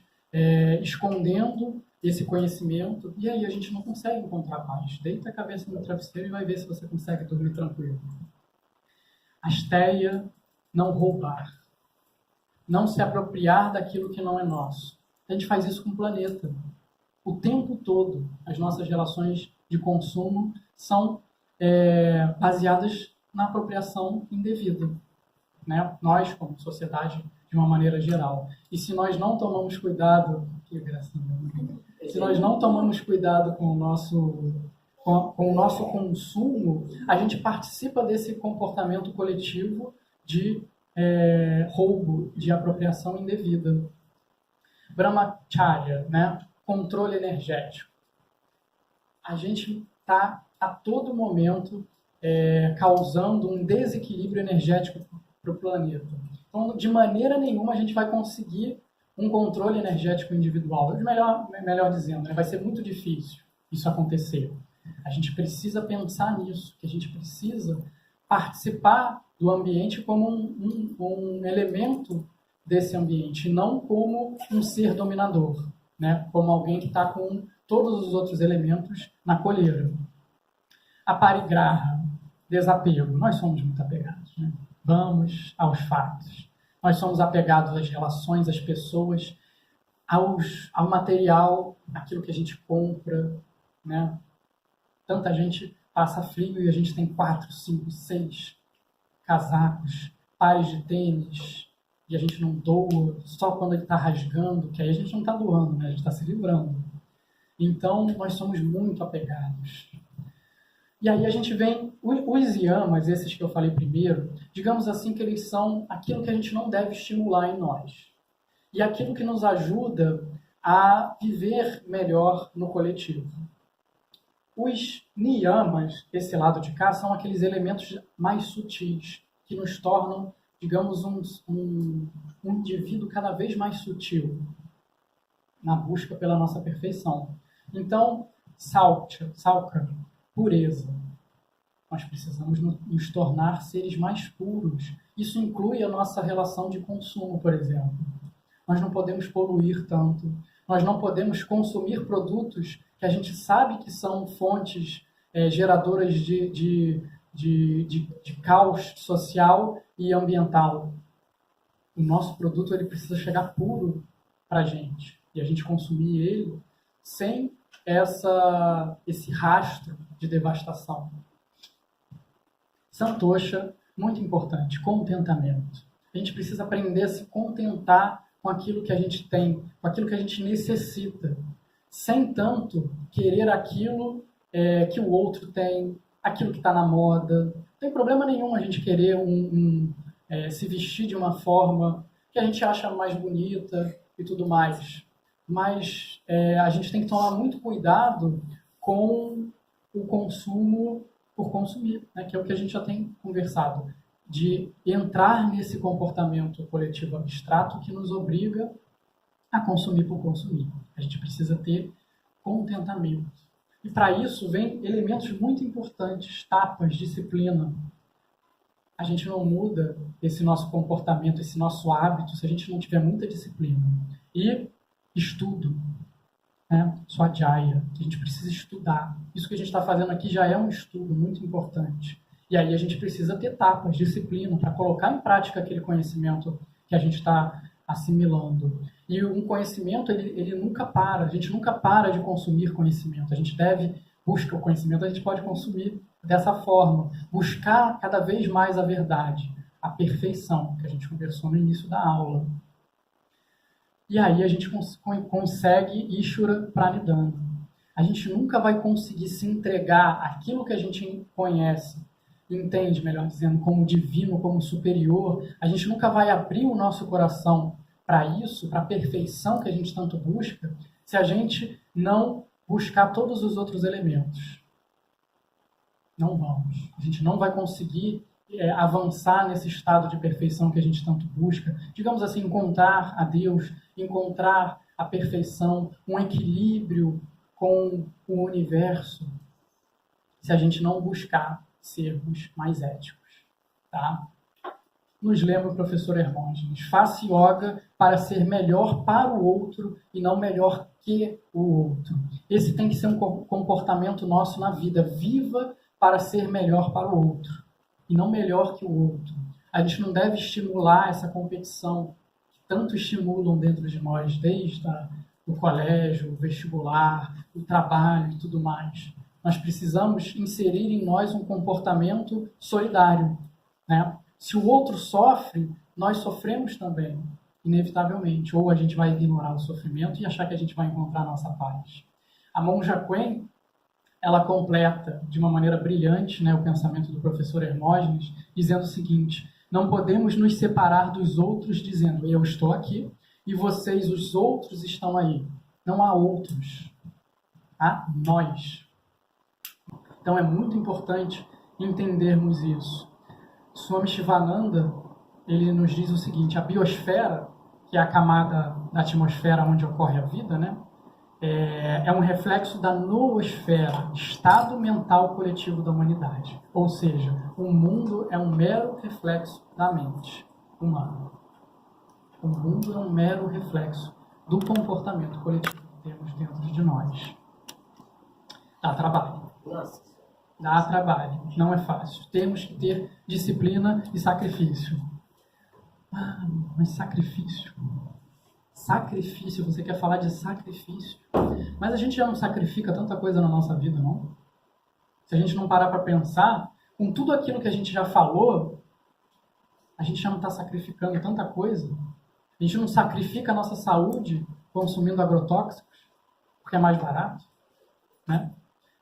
escondendo esse conhecimento e aí a gente não consegue encontrar paz. Deita a cabeça no travesseiro e vai ver se você consegue dormir tranquilo. Asteia, não roubar. Não se apropriar daquilo que não é nosso. A gente faz isso com o planeta. O tempo todo, as nossas relações de consumo são baseadas na apropriação indevida, né? Nós, como sociedade, de uma maneira geral. E se nós não tomamos cuidado, que gracinha, se nós não tomamos cuidado com o nosso consumo, a gente participa desse comportamento coletivo de roubo, de apropriação indevida. Brahmacharya, né? Controle energético. A gente está a todo momento causando um desequilíbrio energético para o planeta. Então, de maneira nenhuma, a gente vai conseguir um controle energético individual. Melhor dizendo, né? Vai ser muito difícil isso acontecer. A gente precisa pensar nisso, que a gente precisa participar do ambiente como um elemento desse ambiente, não como um ser dominador, né? Como alguém que está com todos os outros elementos na coleira. Aparigraha, desapego. Nós somos muito apegados, né? Vamos aos fatos. Nós somos apegados às relações, às pessoas, ao material, aquilo que a gente compra, né? Tanta gente passa frio e a gente tem 4, 5, 6 casacos, pares de tênis, e a gente não doa, só quando ele está rasgando, que aí a gente não está doando, né? A gente está se livrando. Então, nós somos muito apegados. E aí a gente vem, os yamas, esses que eu falei primeiro, digamos assim que eles são aquilo que a gente não deve estimular em nós. E aquilo que nos ajuda a viver melhor no coletivo. Os niyamas, esse lado de cá, são aqueles elementos mais sutis, que nos tornam, digamos, um indivíduo cada vez mais sutil, na busca pela nossa perfeição. Então, salka, pureza. Nós precisamos nos tornar seres mais puros. Isso inclui a nossa relação de consumo, por exemplo. Nós não podemos poluir tanto. Nós não podemos consumir produtos que a gente sabe que são fontes geradoras de caos social e ambiental. O nosso produto ele precisa chegar puro para a gente. E a gente consumir ele sem esse rastro de devastação. Santosha, muito importante, contentamento. A gente precisa aprender a se contentar com aquilo que a gente tem, com aquilo que a gente necessita, sem tanto querer aquilo que o outro tem, aquilo que está na moda. Não tem problema nenhum a gente querer se vestir de uma forma que a gente acha mais bonita e tudo mais. Mas a gente tem que tomar muito cuidado com o consumo por consumir, né? Que é o que a gente já tem conversado, de entrar nesse comportamento coletivo abstrato que nos obriga a consumir por consumir. A gente precisa ter contentamento. E para isso vem elementos muito importantes, tapas, disciplina. A gente não muda esse nosso comportamento, esse nosso hábito, se a gente não tiver muita disciplina. E estudo, né? Swadhyaya, a gente precisa estudar. Isso que a gente está fazendo aqui já é um estudo muito importante. E aí a gente precisa ter etapas, disciplina, para colocar em prática aquele conhecimento que a gente está assimilando. E um conhecimento, ele nunca para, a gente nunca para de consumir conhecimento. A gente busca o conhecimento, a gente pode consumir dessa forma. Buscar cada vez mais a verdade, a perfeição, que a gente conversou no início da aula. E aí a gente consegue Ishvara Pranidhana. A gente nunca vai conseguir se entregar àquilo que a gente conhece, entende, melhor dizendo, como divino, como superior. A gente nunca vai abrir o nosso coração para isso, para a perfeição que a gente tanto busca, se a gente não buscar todos os outros elementos. Não vamos. A gente não vai conseguir avançar nesse estado de perfeição que a gente tanto busca, digamos assim, encontrar a Deus, encontrar a perfeição, um equilíbrio com o universo, se a gente não buscar sermos mais éticos, tá? Nos lembra o professor Hermógenes: faça yoga para ser melhor para o outro e não melhor que o outro. Esse tem que ser um comportamento nosso na vida. Viva para ser melhor para o outro e não melhor que o outro. A gente não deve estimular essa competição que tanto estimulam dentro de nós, desde o colégio, o vestibular, o trabalho e tudo mais. Nós precisamos inserir em nós um comportamento solidário, né? Se o outro sofre, nós sofremos também, inevitavelmente. Ou a gente vai ignorar o sofrimento e achar que a gente vai encontrar a nossa paz. A monja Quen, ela completa de uma maneira brilhante, né, o pensamento do professor Hermógenes, dizendo o seguinte: não podemos nos separar dos outros dizendo eu estou aqui e vocês, os outros, estão aí. Não há outros, há nós. Então é muito importante entendermos isso. Swami Shivananda, ele nos diz o seguinte: a biosfera, que é a camada da atmosfera onde ocorre a vida, né, é um reflexo da noosfera, estado mental coletivo da humanidade. Ou seja, o mundo é um mero reflexo da mente humana. O mundo é um mero reflexo do comportamento coletivo que temos dentro de nós. Dá trabalho. Dá trabalho, não é fácil. Temos que ter disciplina e sacrifício. Ah, mas sacrifício. Sacrifício, você quer falar de sacrifício? Mas a gente já não sacrifica tanta coisa na nossa vida, não? Se a gente não parar para pensar, com tudo aquilo que a gente já falou, a gente já não está sacrificando tanta coisa. A gente não sacrifica a nossa saúde consumindo agrotóxicos, porque é mais barato, né?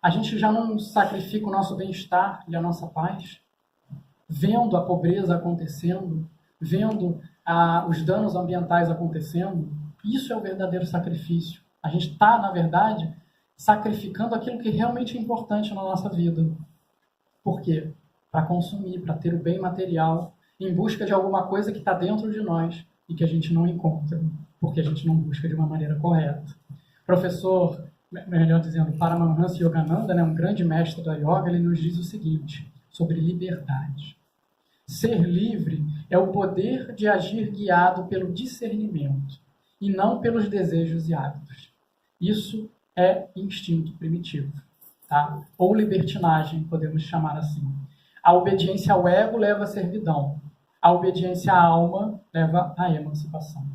A gente já não sacrifica o nosso bem-estar e a nossa paz, vendo a pobreza acontecendo, vendo os danos ambientais acontecendo. Isso é o verdadeiro sacrifício. A gente está, na verdade, sacrificando aquilo que realmente é importante na nossa vida. Por quê? Para consumir, para ter o bem material, em busca de alguma coisa que está dentro de nós e que a gente não encontra, porque a gente não busca de uma maneira correta. Professor, melhor dizendo, Paramahansa Yogananda, né, um grande mestre da yoga, ele nos diz o seguinte sobre liberdade: ser livre é o poder de agir guiado pelo discernimento e não pelos desejos e hábitos. Isso é instinto primitivo, tá? Ou libertinagem, podemos chamar assim. A obediência ao ego leva à servidão. A obediência à alma leva à emancipação.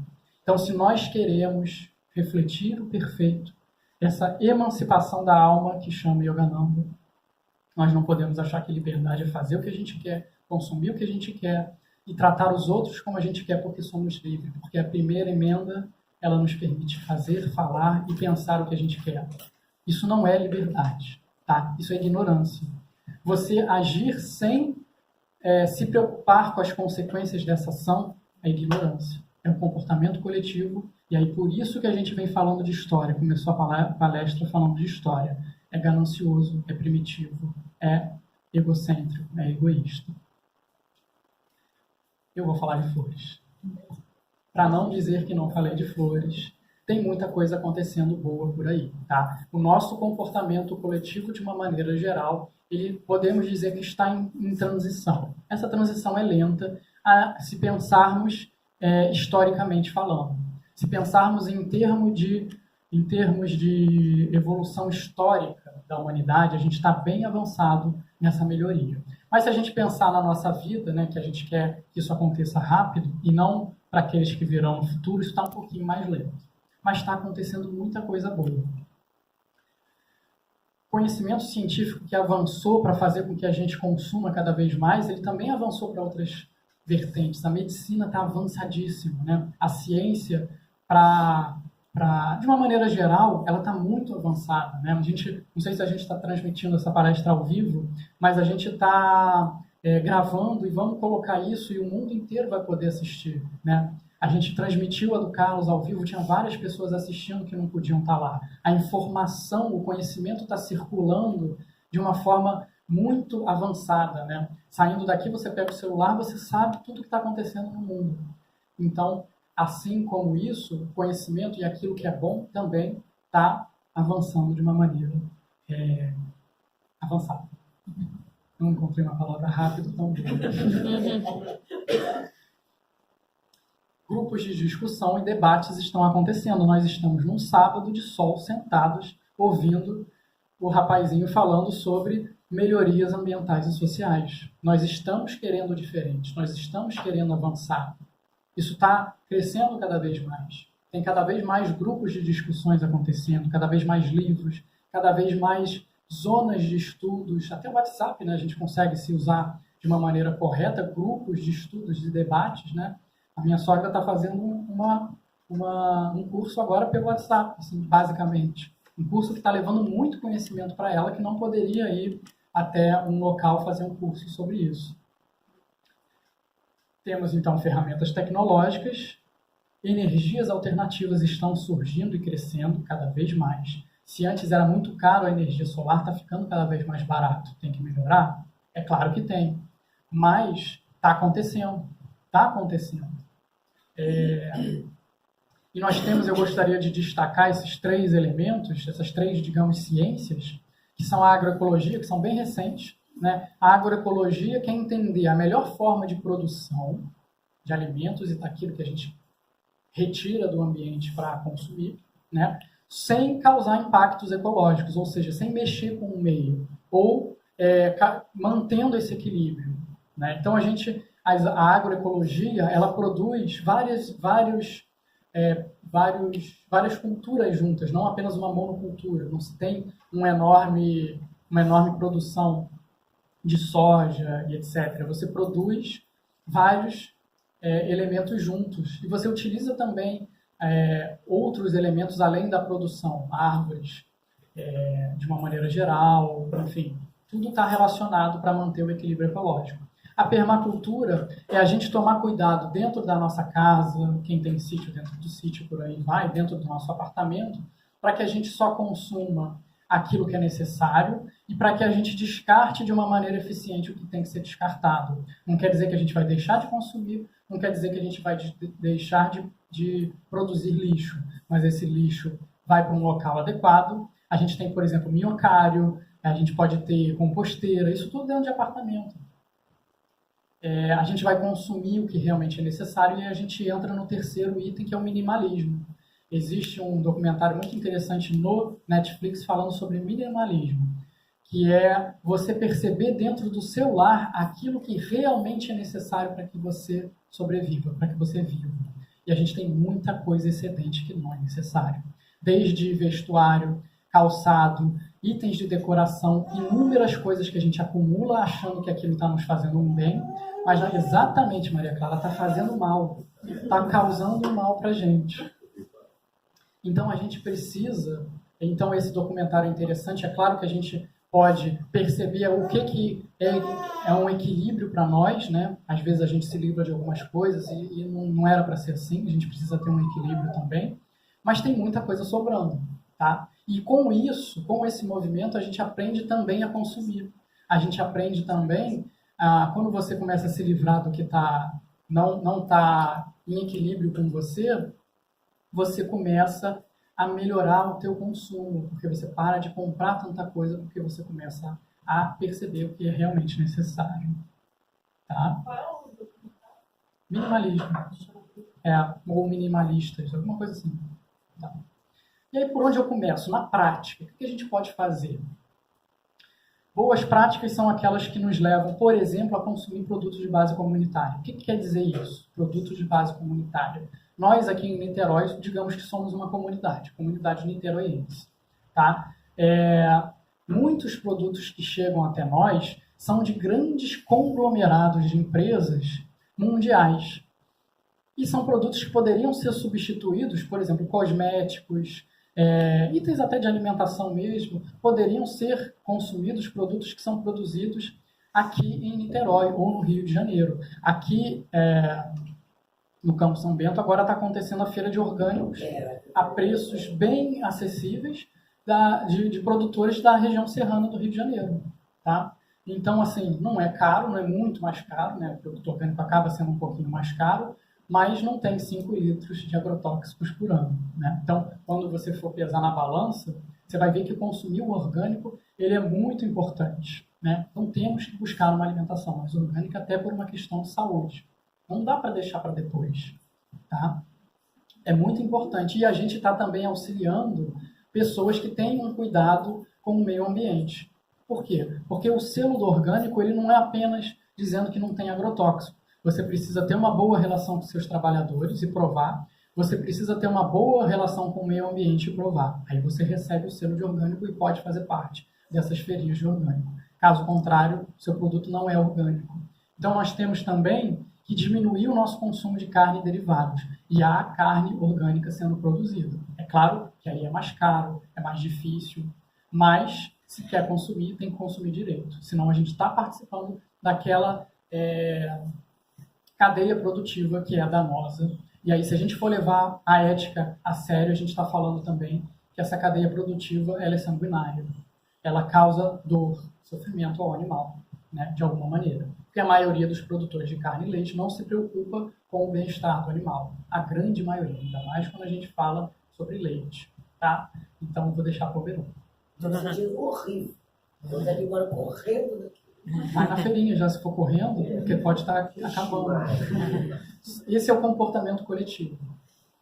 Então, se nós queremos refletir o perfeito, essa emancipação da alma que chama Yogananda, nós não podemos achar que liberdade é fazer o que a gente quer, consumir o que a gente quer e tratar os outros como a gente quer porque somos livres. Porque a primeira emenda, ela nos permite fazer, falar e pensar o que a gente quer. Isso não é liberdade, tá? Isso é ignorância. Você agir sem se preocupar com as consequências dessa ação é ignorância. É um comportamento coletivo. E aí, por isso que a gente vem falando de história. Começou a palestra falando de história. É ganancioso, é primitivo, é egocêntrico, é egoísta. Eu vou falar de flores. Para não dizer que não falei de flores, tem muita coisa acontecendo boa por aí, tá? O nosso comportamento coletivo, de uma maneira geral, podemos dizer que está em transição. Essa transição é lenta, se pensarmos historicamente falando. Se pensarmos em termos de evolução histórica da humanidade, a gente está bem avançado nessa melhoria. Mas se a gente pensar na nossa vida, né, que a gente quer que isso aconteça rápido, e não para aqueles que virão no futuro, isso está um pouquinho mais lento. Mas está acontecendo muita coisa boa. O conhecimento científico que avançou para fazer com que a gente consuma cada vez mais, ele também avançou para outras vertentes. A medicina está avançadíssima, né? A ciência, de uma maneira geral, ela está muito avançada, né? Não sei se a gente está transmitindo essa palestra ao vivo, mas a gente está gravando e vamos colocar isso e o mundo inteiro vai poder assistir, né? A gente transmitiu a do Carlos ao vivo, tinha várias pessoas assistindo que não podiam estar lá. A informação, o conhecimento está circulando de uma forma muito avançada, né? Saindo daqui, você pega o celular, você sabe tudo que está acontecendo no mundo. Então, assim como isso, o conhecimento e aquilo que é bom também está avançando de uma maneira avançada. Não encontrei uma palavra rápida tão boa. Grupos de discussão e debates estão acontecendo. Nós estamos num sábado de sol sentados, ouvindo o rapazinho falando sobre melhorias ambientais e sociais. Nós estamos querendo diferente, nós estamos querendo avançar. Isso está crescendo cada vez mais. Tem cada vez mais grupos de discussões acontecendo, cada vez mais livros, cada vez mais zonas de estudos. Até o WhatsApp, né, a gente consegue se usar de uma maneira correta, grupos de estudos e debates, né? A minha sogra está fazendo um curso agora pelo WhatsApp, assim, basicamente. Um curso que está levando muito conhecimento para ela, que não poderia ir até um local fazer um curso sobre isso. Temos, então, ferramentas tecnológicas. Energias alternativas estão surgindo e crescendo cada vez mais. Se antes era muito caro a energia solar, está ficando cada vez mais barato. Tem que melhorar? É claro que tem. Mas está acontecendo. Está acontecendo. E nós temos, eu gostaria de destacar esses 3 elementos, essas 3, digamos, ciências, que são a agroecologia, que são bem recentes, né? A agroecologia quer entender a melhor forma de produção de alimentos e daquilo que a gente retira do ambiente para consumir, né? Sem causar impactos ecológicos, ou seja, sem mexer com o meio, ou mantendo esse equilíbrio, né? Então, a agroecologia, ela produz várias culturas juntas, não apenas uma monocultura. Não se tem uma enorme produção de soja e etc. Você produz vários elementos juntos. E você utiliza também outros elementos além da produção, árvores, de uma maneira geral, enfim. Tudo está relacionado para manter o equilíbrio ecológico. A permacultura é a gente tomar cuidado dentro da nossa casa, quem tem sítio dentro do sítio, por aí vai, dentro do nosso apartamento, para que a gente só consuma aquilo que é necessário e para que a gente descarte de uma maneira eficiente o que tem que ser descartado. Não quer dizer que a gente vai deixar de consumir, não quer dizer que a gente vai deixar de produzir lixo, mas esse lixo vai para um local adequado. A gente tem, por exemplo, minhocário, a gente pode ter composteira, isso tudo dentro de apartamento. A gente vai consumir o que realmente é necessário e a gente entra no terceiro item, que é o minimalismo. Existe um documentário muito interessante no Netflix falando sobre minimalismo, que é você perceber dentro do seu lar aquilo que realmente é necessário para que você sobreviva, para que você viva. E a gente tem muita coisa excedente que não é necessário. Desde vestuário, calçado, itens de decoração, inúmeras coisas que a gente acumula achando que aquilo está nos fazendo um bem, mas exatamente, Maria Clara, está fazendo mal, está causando mal para a gente. Então a gente precisa, então esse documentário é interessante, é claro que a gente pode perceber o que é um equilíbrio para nós, né? Às vezes a gente se livra de algumas coisas e não era para ser assim, a gente precisa ter um equilíbrio também, mas tem muita coisa sobrando, tá? E com isso, com esse movimento, a gente aprende também a consumir. A gente aprende também, quando você começa a se livrar do que não está em equilíbrio com você começa a melhorar o teu consumo, porque você para de comprar tanta coisa, porque você começa a perceber o que é realmente necessário. Tá? Minimalismo. Ou minimalistas, alguma coisa assim. Tá? E aí, por onde eu começo? Na prática. O que a gente pode fazer? Boas práticas são aquelas que nos levam, por exemplo, a consumir produtos de base comunitária. O que quer dizer isso? Produtos de base comunitária. Nós, aqui em Niterói, digamos que somos uma comunidade niteroiense. Tá? Muitos produtos que chegam até nós são de grandes conglomerados de empresas mundiais. E são produtos que poderiam ser substituídos, por exemplo, cosméticos, itens até de alimentação mesmo, poderiam ser consumidos produtos que são produzidos aqui em Niterói ou no Rio de Janeiro. Aqui no Campo São Bento agora está acontecendo a feira de orgânicos a preços bem acessíveis de produtores da região serrana do Rio de Janeiro. Tá? Então, assim, não é caro, não é muito mais caro, né? O produto orgânico acaba sendo um pouquinho mais caro, mas não tem 5 litros de agrotóxicos por ano, né? Então, quando você for pesar na balança, você vai ver que consumir o orgânico, ele é muito importante, né? Então, temos que buscar uma alimentação mais orgânica até por uma questão de saúde. Não dá para deixar para depois, tá? É muito importante. E a gente está também auxiliando pessoas que têm um cuidado com o meio ambiente. Por quê? Porque o selo do orgânico, ele não é apenas dizendo que não tem agrotóxico. Você precisa ter uma boa relação com seus trabalhadores e provar. Você precisa ter uma boa relação com o meio ambiente e provar. Aí você recebe o selo de orgânico e pode fazer parte dessas feirinhas de orgânico. Caso contrário, seu produto não é orgânico. Então, nós temos também que diminuir o nosso consumo de carne e derivados. E há carne orgânica sendo produzida. É claro que aí é mais caro, é mais difícil, mas se quer consumir, tem que consumir direito. Senão a gente está participando daquela cadeia produtiva que é danosa. E aí, se a gente for levar a ética a sério, a gente está falando também que essa cadeia produtiva ela é sanguinária. Ela causa dor, sofrimento ao animal, né, de alguma maneira. Porque a maioria dos produtores de carne e leite não se preocupa com o bem-estar do animal. A grande maioria, ainda mais quando a gente fala sobre leite. Tá? Então, eu vou deixar para o Verão. Estou me sentindo horrível. Estou ali agora correndo daqui. Vai na feirinha já, se for correndo, porque pode estar acabando. Esse é o comportamento coletivo.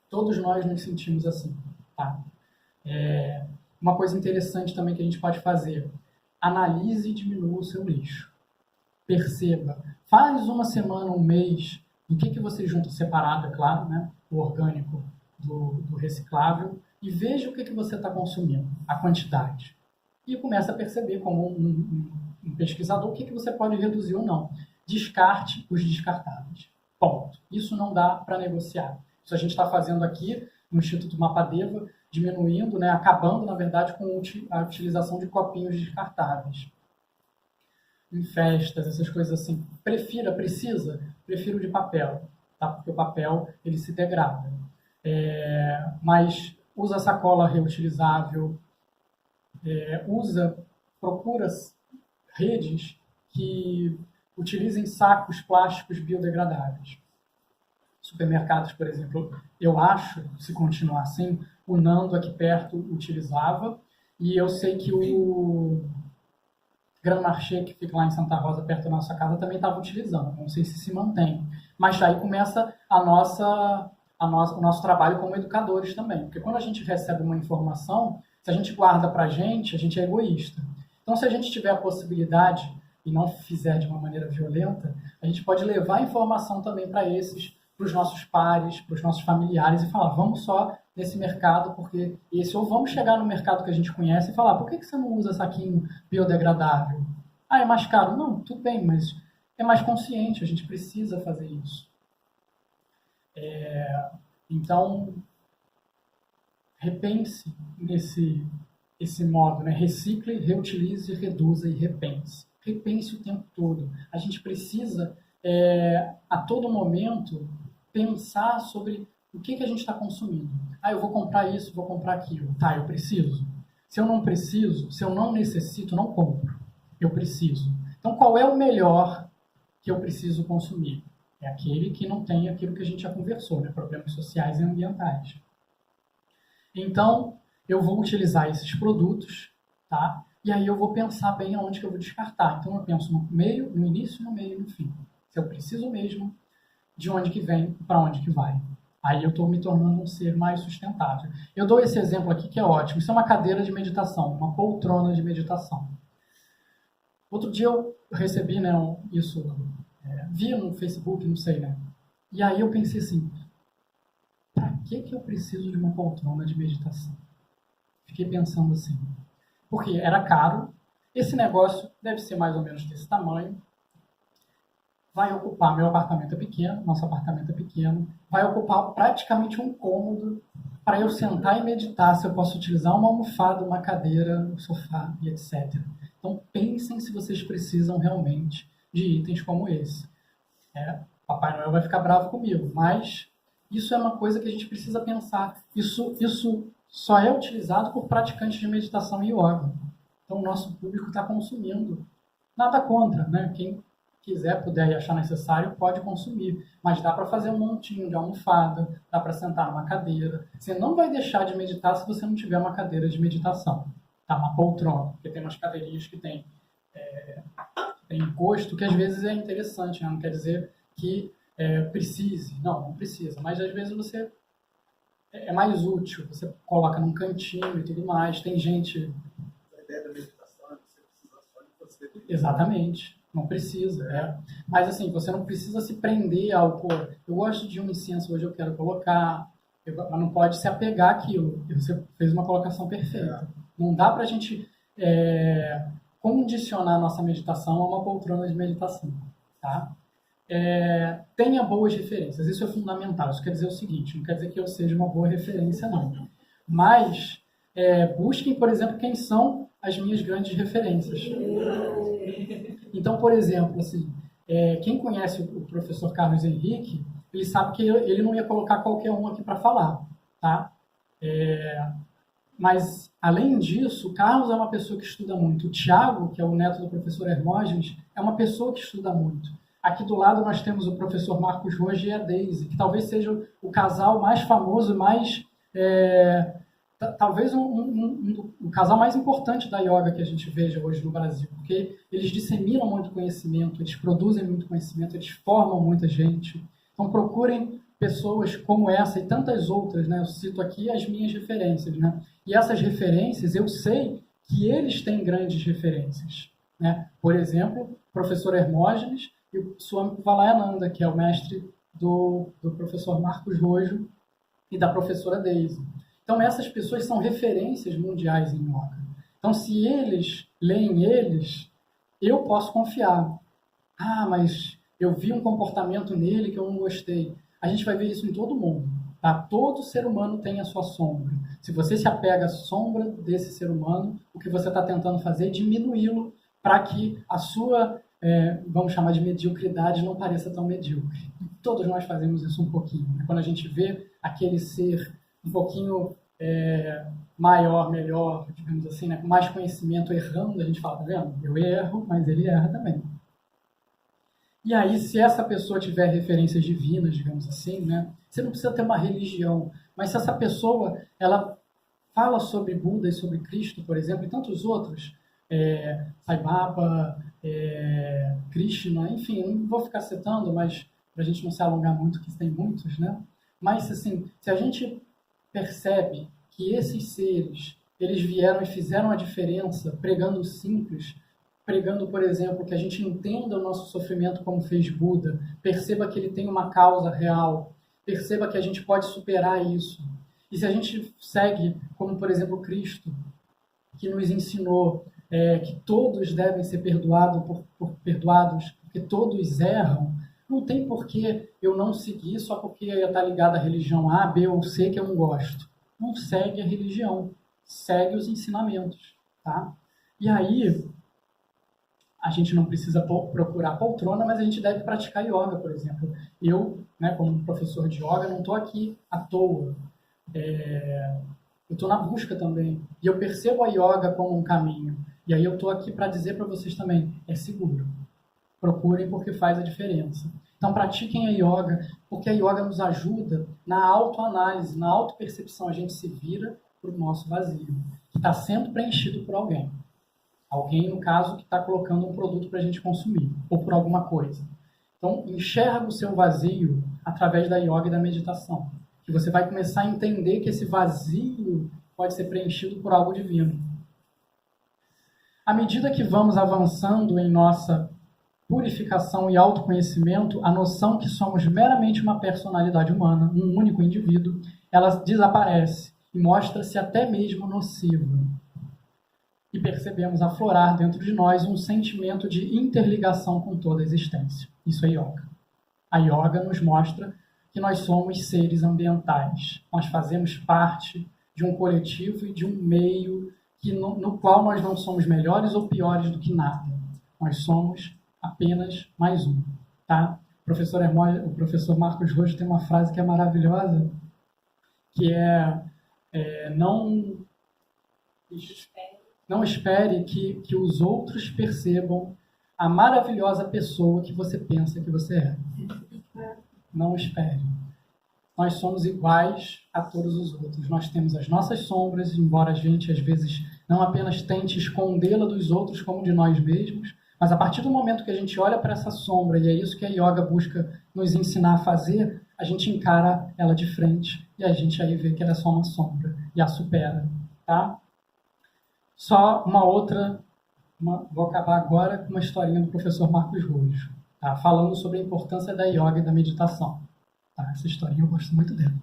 Todos nós nos sentimos assim. Tá? Uma coisa interessante também que a gente pode fazer. Analise e diminua o seu lixo. Perceba. Faz uma semana, um mês, do que você junta separado, é claro, né? O orgânico do reciclável, e veja o que você está consumindo, a quantidade. E começa a perceber, como um pesquisador, o que você pode reduzir ou não. Descarte os descartáveis. Ponto. Isso não dá para negociar. Isso a gente está fazendo aqui no Instituto Mapadeva, diminuindo, né, acabando, na verdade, com a utilização de copinhos descartáveis. Em festas, essas coisas assim. Prefiro de papel, tá? Porque o papel ele se degrada. Mas usa sacola reutilizável, procura redes que utilizem sacos plásticos biodegradáveis. Supermercados, por exemplo, eu acho, se continuar assim, o Nando aqui perto utilizava, e eu sei que o Grand Marché, que fica lá em Santa Rosa, perto da nossa casa, também estava utilizando. Não sei se mantém. Mas aí começa o nosso trabalho como educadores também. Porque quando a gente recebe uma informação, se a gente guarda para a gente é egoísta. Então, se a gente tiver a possibilidade, e não fizer de uma maneira violenta, a gente pode levar a informação também para os nossos pares, para os nossos familiares, e falar, vamos só nesse mercado, porque ou vamos chegar no mercado que a gente conhece e falar, por que você não usa saquinho biodegradável? É mais caro? Não, tudo bem, mas é mais consciente, a gente precisa fazer isso. Então, repense esse modo, né? Recicle, reutilize, reduza e repense. Repense o tempo todo. A gente precisa, a todo momento, pensar sobre o que a gente está consumindo. Eu vou comprar isso, vou comprar aquilo. Tá, eu preciso. Se eu não preciso, se eu não necessito, não compro. Eu preciso. Então, qual é o melhor que eu preciso consumir? É aquele que não tem aquilo que a gente já conversou, né? Problemas sociais e ambientais. Então, eu vou utilizar esses produtos, tá? E aí eu vou pensar bem aonde que eu vou descartar. Então, eu penso no meio, no início, no meio e no fim. Se eu preciso mesmo, de onde que vem e para onde que vai. Aí eu estou me tornando um ser mais sustentável. Eu dou esse exemplo aqui que é ótimo. Isso é uma cadeira de meditação, uma poltrona de meditação. Outro dia eu recebi, né, isso, vi no Facebook, não sei, né? E aí eu pensei assim, para que eu preciso de uma poltrona de meditação? Fiquei pensando assim, porque era caro, esse negócio deve ser mais ou menos desse tamanho, vai ocupar, meu apartamento é pequeno, nosso apartamento é pequeno, vai ocupar praticamente um cômodo para eu sentar e meditar, se eu posso utilizar uma almofada, uma cadeira, um sofá e etc. Então pensem se vocês precisam realmente de itens como esse. Papai Noel vai ficar bravo comigo, mas isso é uma coisa que a gente precisa pensar. Isso só é utilizado por praticantes de meditação e yoga. Então o nosso público está consumindo Nada contra, né? Quem quiser, puder e achar necessário, pode consumir. Mas dá para fazer um montinho de almofada, dá para sentar numa cadeira. Você não vai deixar de meditar se você não tiver uma cadeira de meditação, tá? Uma poltrona, porque tem umas cadeirinhas que tem encosto, que às vezes é interessante, né? Não quer dizer que precise. Não precisa. Mas às vezes você é mais útil. Você coloca num cantinho e tudo mais. Tem gente... A ideia da meditação é você precisar só de você. Exatamente. Não precisa, Mas assim, você não precisa se prender ao cor. Eu gosto de um incenso, hoje eu quero colocar, mas não pode se apegar àquilo. Você fez uma colocação perfeita. Não dá para a gente condicionar a nossa meditação a uma poltrona de meditação, tá? Tenha boas referências, isso é fundamental. Isso quer dizer o seguinte, não quer dizer que eu seja uma boa referência, não. Mas busquem, por exemplo, quem são as minhas grandes referências. Então, por exemplo, assim, quem conhece o professor Carlos Henrique, ele sabe que ele não ia colocar qualquer um aqui para falar, tá? Mas, além disso, o Carlos é uma pessoa que estuda muito. O Tiago, que é o neto do professor Hermógenes, é uma pessoa que estuda muito. Aqui do lado nós temos o professor Marcos Roge e a Daisy, que talvez seja o casal mais famoso, mais... talvez o casal mais importante da yoga que a gente veja hoje no Brasil, porque eles disseminam muito conhecimento, eles produzem muito conhecimento, eles formam muita gente. Então procurem pessoas como essa e tantas outras, né? Eu cito aqui as minhas referências, né? E essas referências, eu sei que eles têm grandes referências, né? Por exemplo, o professor Hermógenes e o Swami Valayananda, que é o mestre do professor Marcos Rojo e da professora Daisy. Então, essas pessoas são referências mundiais em yoga. Então, se eles leem eles, eu posso confiar. Ah, mas eu vi um comportamento nele que eu não gostei. A gente vai ver isso em todo mundo. Tá? Todo ser humano tem a sua sombra. Se você se apega à sombra desse ser humano, o que você está tentando fazer é diminuí-lo para que a sua, vamos chamar de mediocridade, não pareça tão medíocre. Todos nós fazemos isso um pouquinho. Né? Quando a gente vê aquele ser um pouquinho maior, melhor, digamos assim, né? Com mais conhecimento, errando, a gente fala, tá vendo? Eu erro, mas ele erra também. E aí, se essa pessoa tiver referências divinas, digamos assim, né? Você não precisa ter uma religião, mas se essa pessoa, ela fala sobre Buda e sobre Cristo, por exemplo, e tantos outros, Sai Baba, Krishna, enfim, não vou ficar citando, mas para a gente não se alongar muito, que tem muitos, né? Mas, assim, se a gente percebe que esses seres, eles vieram e fizeram a diferença pregando o simples, pregando, por exemplo, que a gente entenda o nosso sofrimento como fez Buda, perceba que ele tem uma causa real, perceba que a gente pode superar isso. E se a gente segue, como, por exemplo, Cristo, que nos ensinou que todos devem ser perdoados, porque todos erram, não tem por que eu não seguir só porque está ligado à religião A, B ou C que eu não gosto. Não segue a religião, segue os ensinamentos, tá? E aí, a gente não precisa procurar poltrona, mas a gente deve praticar yoga, por exemplo. Eu, né, como professor de yoga, não estou aqui à toa. Eu estou na busca também. E eu percebo a yoga como um caminho. E aí eu estou aqui para dizer para vocês também, é seguro. Procurem porque faz a diferença. Então pratiquem a yoga, porque a yoga nos ajuda na autoanálise, na autopercepção. A gente se vira para o nosso vazio, que está sendo preenchido por alguém. Alguém, no caso, que está colocando um produto para a gente consumir, ou por alguma coisa. Então, enxerga o seu vazio através da yoga e da meditação. Que você vai começar a entender que esse vazio pode ser preenchido por algo divino. À medida que vamos avançando em nossa purificação e autoconhecimento, a noção que somos meramente uma personalidade humana, um único indivíduo, ela desaparece e mostra-se até mesmo nociva. E percebemos aflorar dentro de nós um sentimento de interligação com toda a existência. Isso é yoga. A yoga nos mostra que nós somos seres ambientais. Nós fazemos parte de um coletivo e de um meio no qual nós não somos melhores ou piores do que nada. Nós somos apenas mais um. Tá? O professor Marcos Rojo tem uma frase que é maravilhosa, que não espere que os outros percebam a maravilhosa pessoa que você pensa que você é. Não espere. Nós somos iguais a todos os outros. Nós temos as nossas sombras, embora a gente, às vezes, não apenas tente escondê-la dos outros como de nós mesmos, mas a partir do momento que a gente olha para essa sombra, e é isso que a yoga busca nos ensinar a fazer, a gente encara ela de frente e a gente aí vê que ela é só uma sombra e a supera, tá? Só uma outra, vou acabar agora com uma historinha do professor Marcos Rojo, tá? Falando sobre a importância da yoga e da meditação. Tá? Essa historinha eu gosto muito dela.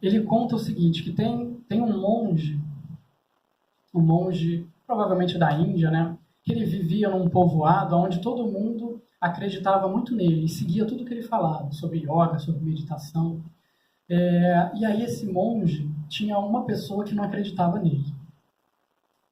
Ele conta o seguinte, que tem um monge provavelmente da Índia, né? Que ele vivia num povoado onde todo mundo acreditava muito nele e seguia tudo que ele falava sobre yoga, sobre meditação. E aí esse monge tinha uma pessoa que não acreditava nele.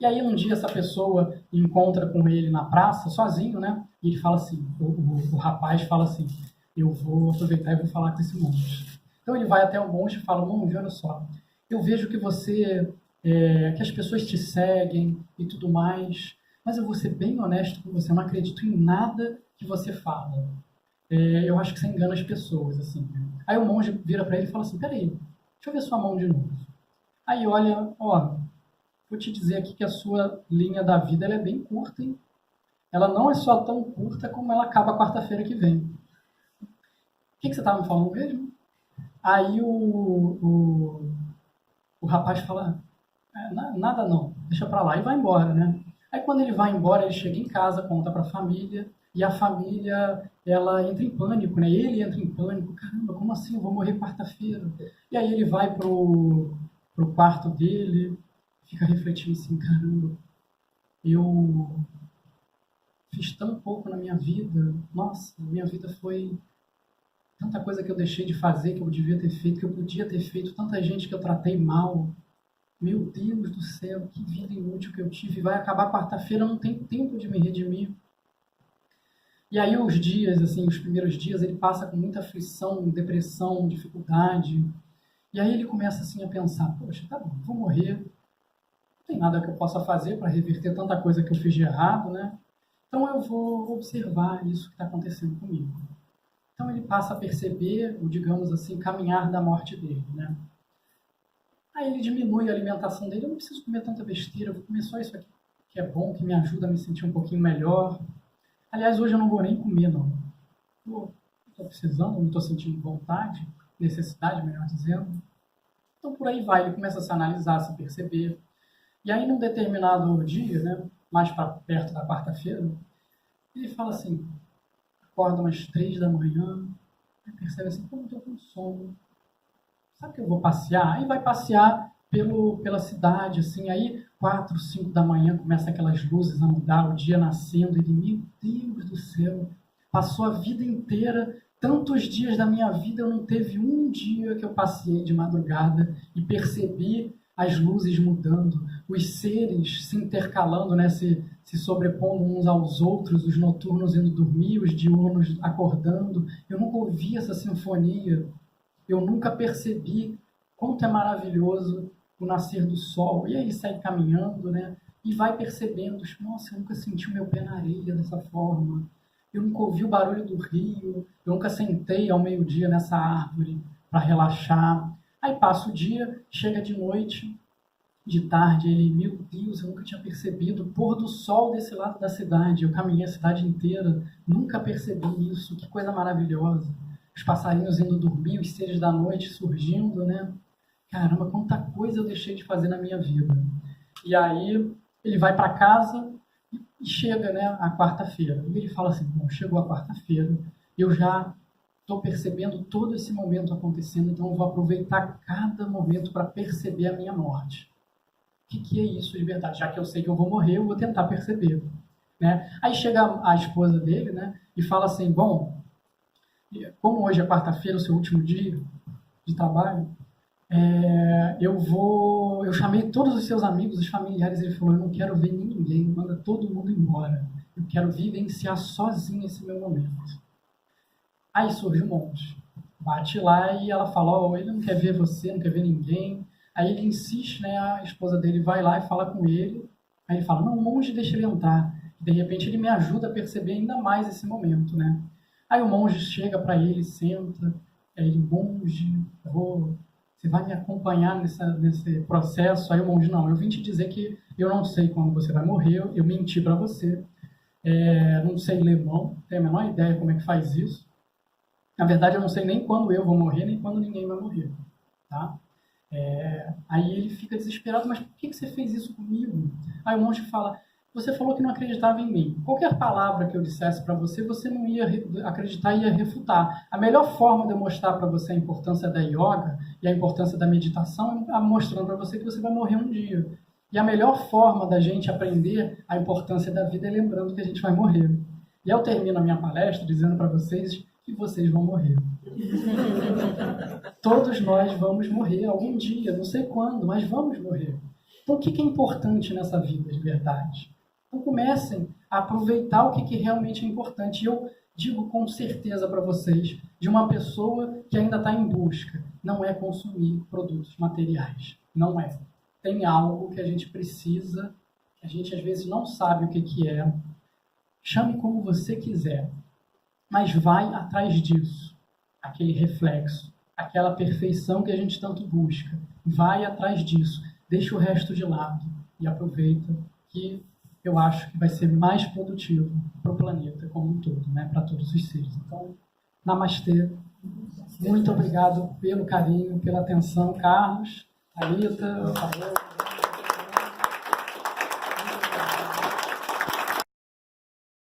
E aí um dia essa pessoa encontra com ele na praça, sozinho, né? E ele fala assim, o rapaz fala assim, eu vou aproveitar e vou falar com esse monge. Então ele vai até o monge e fala, monge, olha só, eu vejo que que as pessoas te seguem e tudo mais, mas eu vou ser bem honesto com você, eu não acredito em nada que você fala. Eu acho que você engana as pessoas, assim. Aí o monge vira para ele e fala assim, peraí, deixa eu ver sua mão de novo. Aí olha, ó, vou te dizer aqui que a sua linha da vida ela é bem curta, hein? Ela não é só tão curta como ela acaba quarta-feira que vem. O que você estava me falando mesmo? Aí o rapaz fala, nada não, deixa pra lá, e vai embora, né? Aí quando ele vai embora, ele chega em casa, conta pra família, e a família, ela entra em pânico, né? Ele entra em pânico, caramba, como assim? Eu vou morrer quarta-feira. E aí ele vai pro quarto dele, fica refletindo assim, caramba, eu fiz tão pouco na minha vida, nossa, minha vida foi tanta coisa que eu deixei de fazer, que eu devia ter feito, que eu podia ter feito, tanta gente que eu tratei mal. Meu Deus do céu, que vida inútil que eu tive. Vai acabar quarta-feira, não tem tempo de me redimir. E aí os dias, assim, os primeiros dias, ele passa com muita aflição, depressão, dificuldade. E aí ele começa assim a pensar, poxa, tá bom, vou morrer. Não tem nada que eu possa fazer para reverter tanta coisa que eu fiz de errado, né? Então eu vou observar isso que está acontecendo comigo. Então ele passa a perceber, o digamos assim, caminhar da morte dele, né? Aí ele diminui a alimentação dele, eu não preciso comer tanta besteira, eu vou comer só isso aqui que é bom, que me ajuda a me sentir um pouquinho melhor. Aliás, hoje eu não vou nem comer, não. Estou precisando, não estou sentindo vontade, necessidade, melhor dizendo. Então por aí vai, ele começa a se analisar, a se perceber. E aí num determinado dia, né, mais para perto da quarta-feira, ele fala assim, acorda umas 3 da manhã, e percebe assim, pô, eu estou com sono. Sabe que eu vou passear? Aí vai passear pela cidade, assim, aí 4, 5 da manhã começa aquelas luzes a mudar, o dia nascendo, e meu Deus do céu, passou a vida inteira, tantos dias da minha vida, eu não teve um dia que eu passei de madrugada e percebi as luzes mudando, os seres se intercalando, né, se sobrepondo uns aos outros, os noturnos indo dormir, os diurnos acordando. Eu nunca ouvi essa sinfonia, eu nunca percebi quanto é maravilhoso o nascer do sol. E aí sai caminhando, né, e vai percebendo, nossa, eu nunca senti o meu pé na areia dessa forma, eu nunca ouvi o barulho do rio, eu nunca sentei ao meio-dia nessa árvore para relaxar. Aí passa o dia, chega de noite, de tarde, ele, meu Deus, eu nunca tinha percebido o pôr do sol desse lado da cidade, eu caminhei a cidade inteira, nunca percebi isso, que coisa maravilhosa. Os passarinhos indo dormir, os seres da noite surgindo, né? Caramba, quanta coisa eu deixei de fazer na minha vida. E aí ele vai para casa e chega, né, a quarta-feira. E ele fala assim, bom, chegou a quarta-feira, eu já estou percebendo todo esse momento acontecendo, então eu vou aproveitar cada momento para perceber a minha morte. O que é isso de verdade? Já que eu sei que eu vou morrer, eu vou tentar perceber, né? Aí chega a esposa dele, né, e fala assim, bom, como hoje é quarta-feira, o seu último dia de trabalho, eu chamei todos os seus amigos, os familiares, ele falou, eu não quero ver ninguém, manda todo mundo embora, eu quero vivenciar sozinho esse meu momento. Aí surge um monte, bate lá e ela fala, oh, ele não quer ver você, não quer ver ninguém. Aí ele insiste, né, a esposa dele vai lá e fala com ele, aí ele fala, não, o monge deixa ele entrar. De repente ele me ajuda a perceber ainda mais esse momento, né? Aí o monge chega para ele, senta, aí ele, monge, você vai me acompanhar nesse processo? Aí o monge, não, eu vim te dizer que eu não sei quando você vai morrer, eu menti para você, não sei ler mão, não tenho a menor ideia como é que faz isso. Na verdade, eu não sei nem quando eu vou morrer, nem quando ninguém vai morrer, tá? Aí ele fica desesperado, mas por que você fez isso comigo? Aí o monge fala, você falou que não acreditava em mim. Qualquer palavra que eu dissesse para você, você não ia acreditar e ia refutar. A melhor forma de eu mostrar para você a importância da yoga e a importância da meditação é mostrando para você que você vai morrer um dia. E a melhor forma da gente aprender a importância da vida é lembrando que a gente vai morrer. E eu termino a minha palestra dizendo para vocês que vocês vão morrer. Todos nós vamos morrer algum dia, não sei quando, mas vamos morrer. Então, o que é importante nessa vida de verdade? Então, comecem a aproveitar o que realmente é importante. E eu digo com certeza para vocês, de uma pessoa que ainda está em busca, não é consumir produtos materiais. Não é. Tem algo que a gente precisa, que a gente às vezes não sabe o que é. Chame como você quiser, mas vai atrás disso. Aquele reflexo, aquela perfeição que a gente tanto busca. Vai atrás disso. Deixa o resto de lado e aproveita que eu acho que vai ser mais produtivo para o planeta como um todo, né? Para todos os seres. Então, namastê. Muito obrigado pelo carinho, pela atenção, Carlos, Thalita.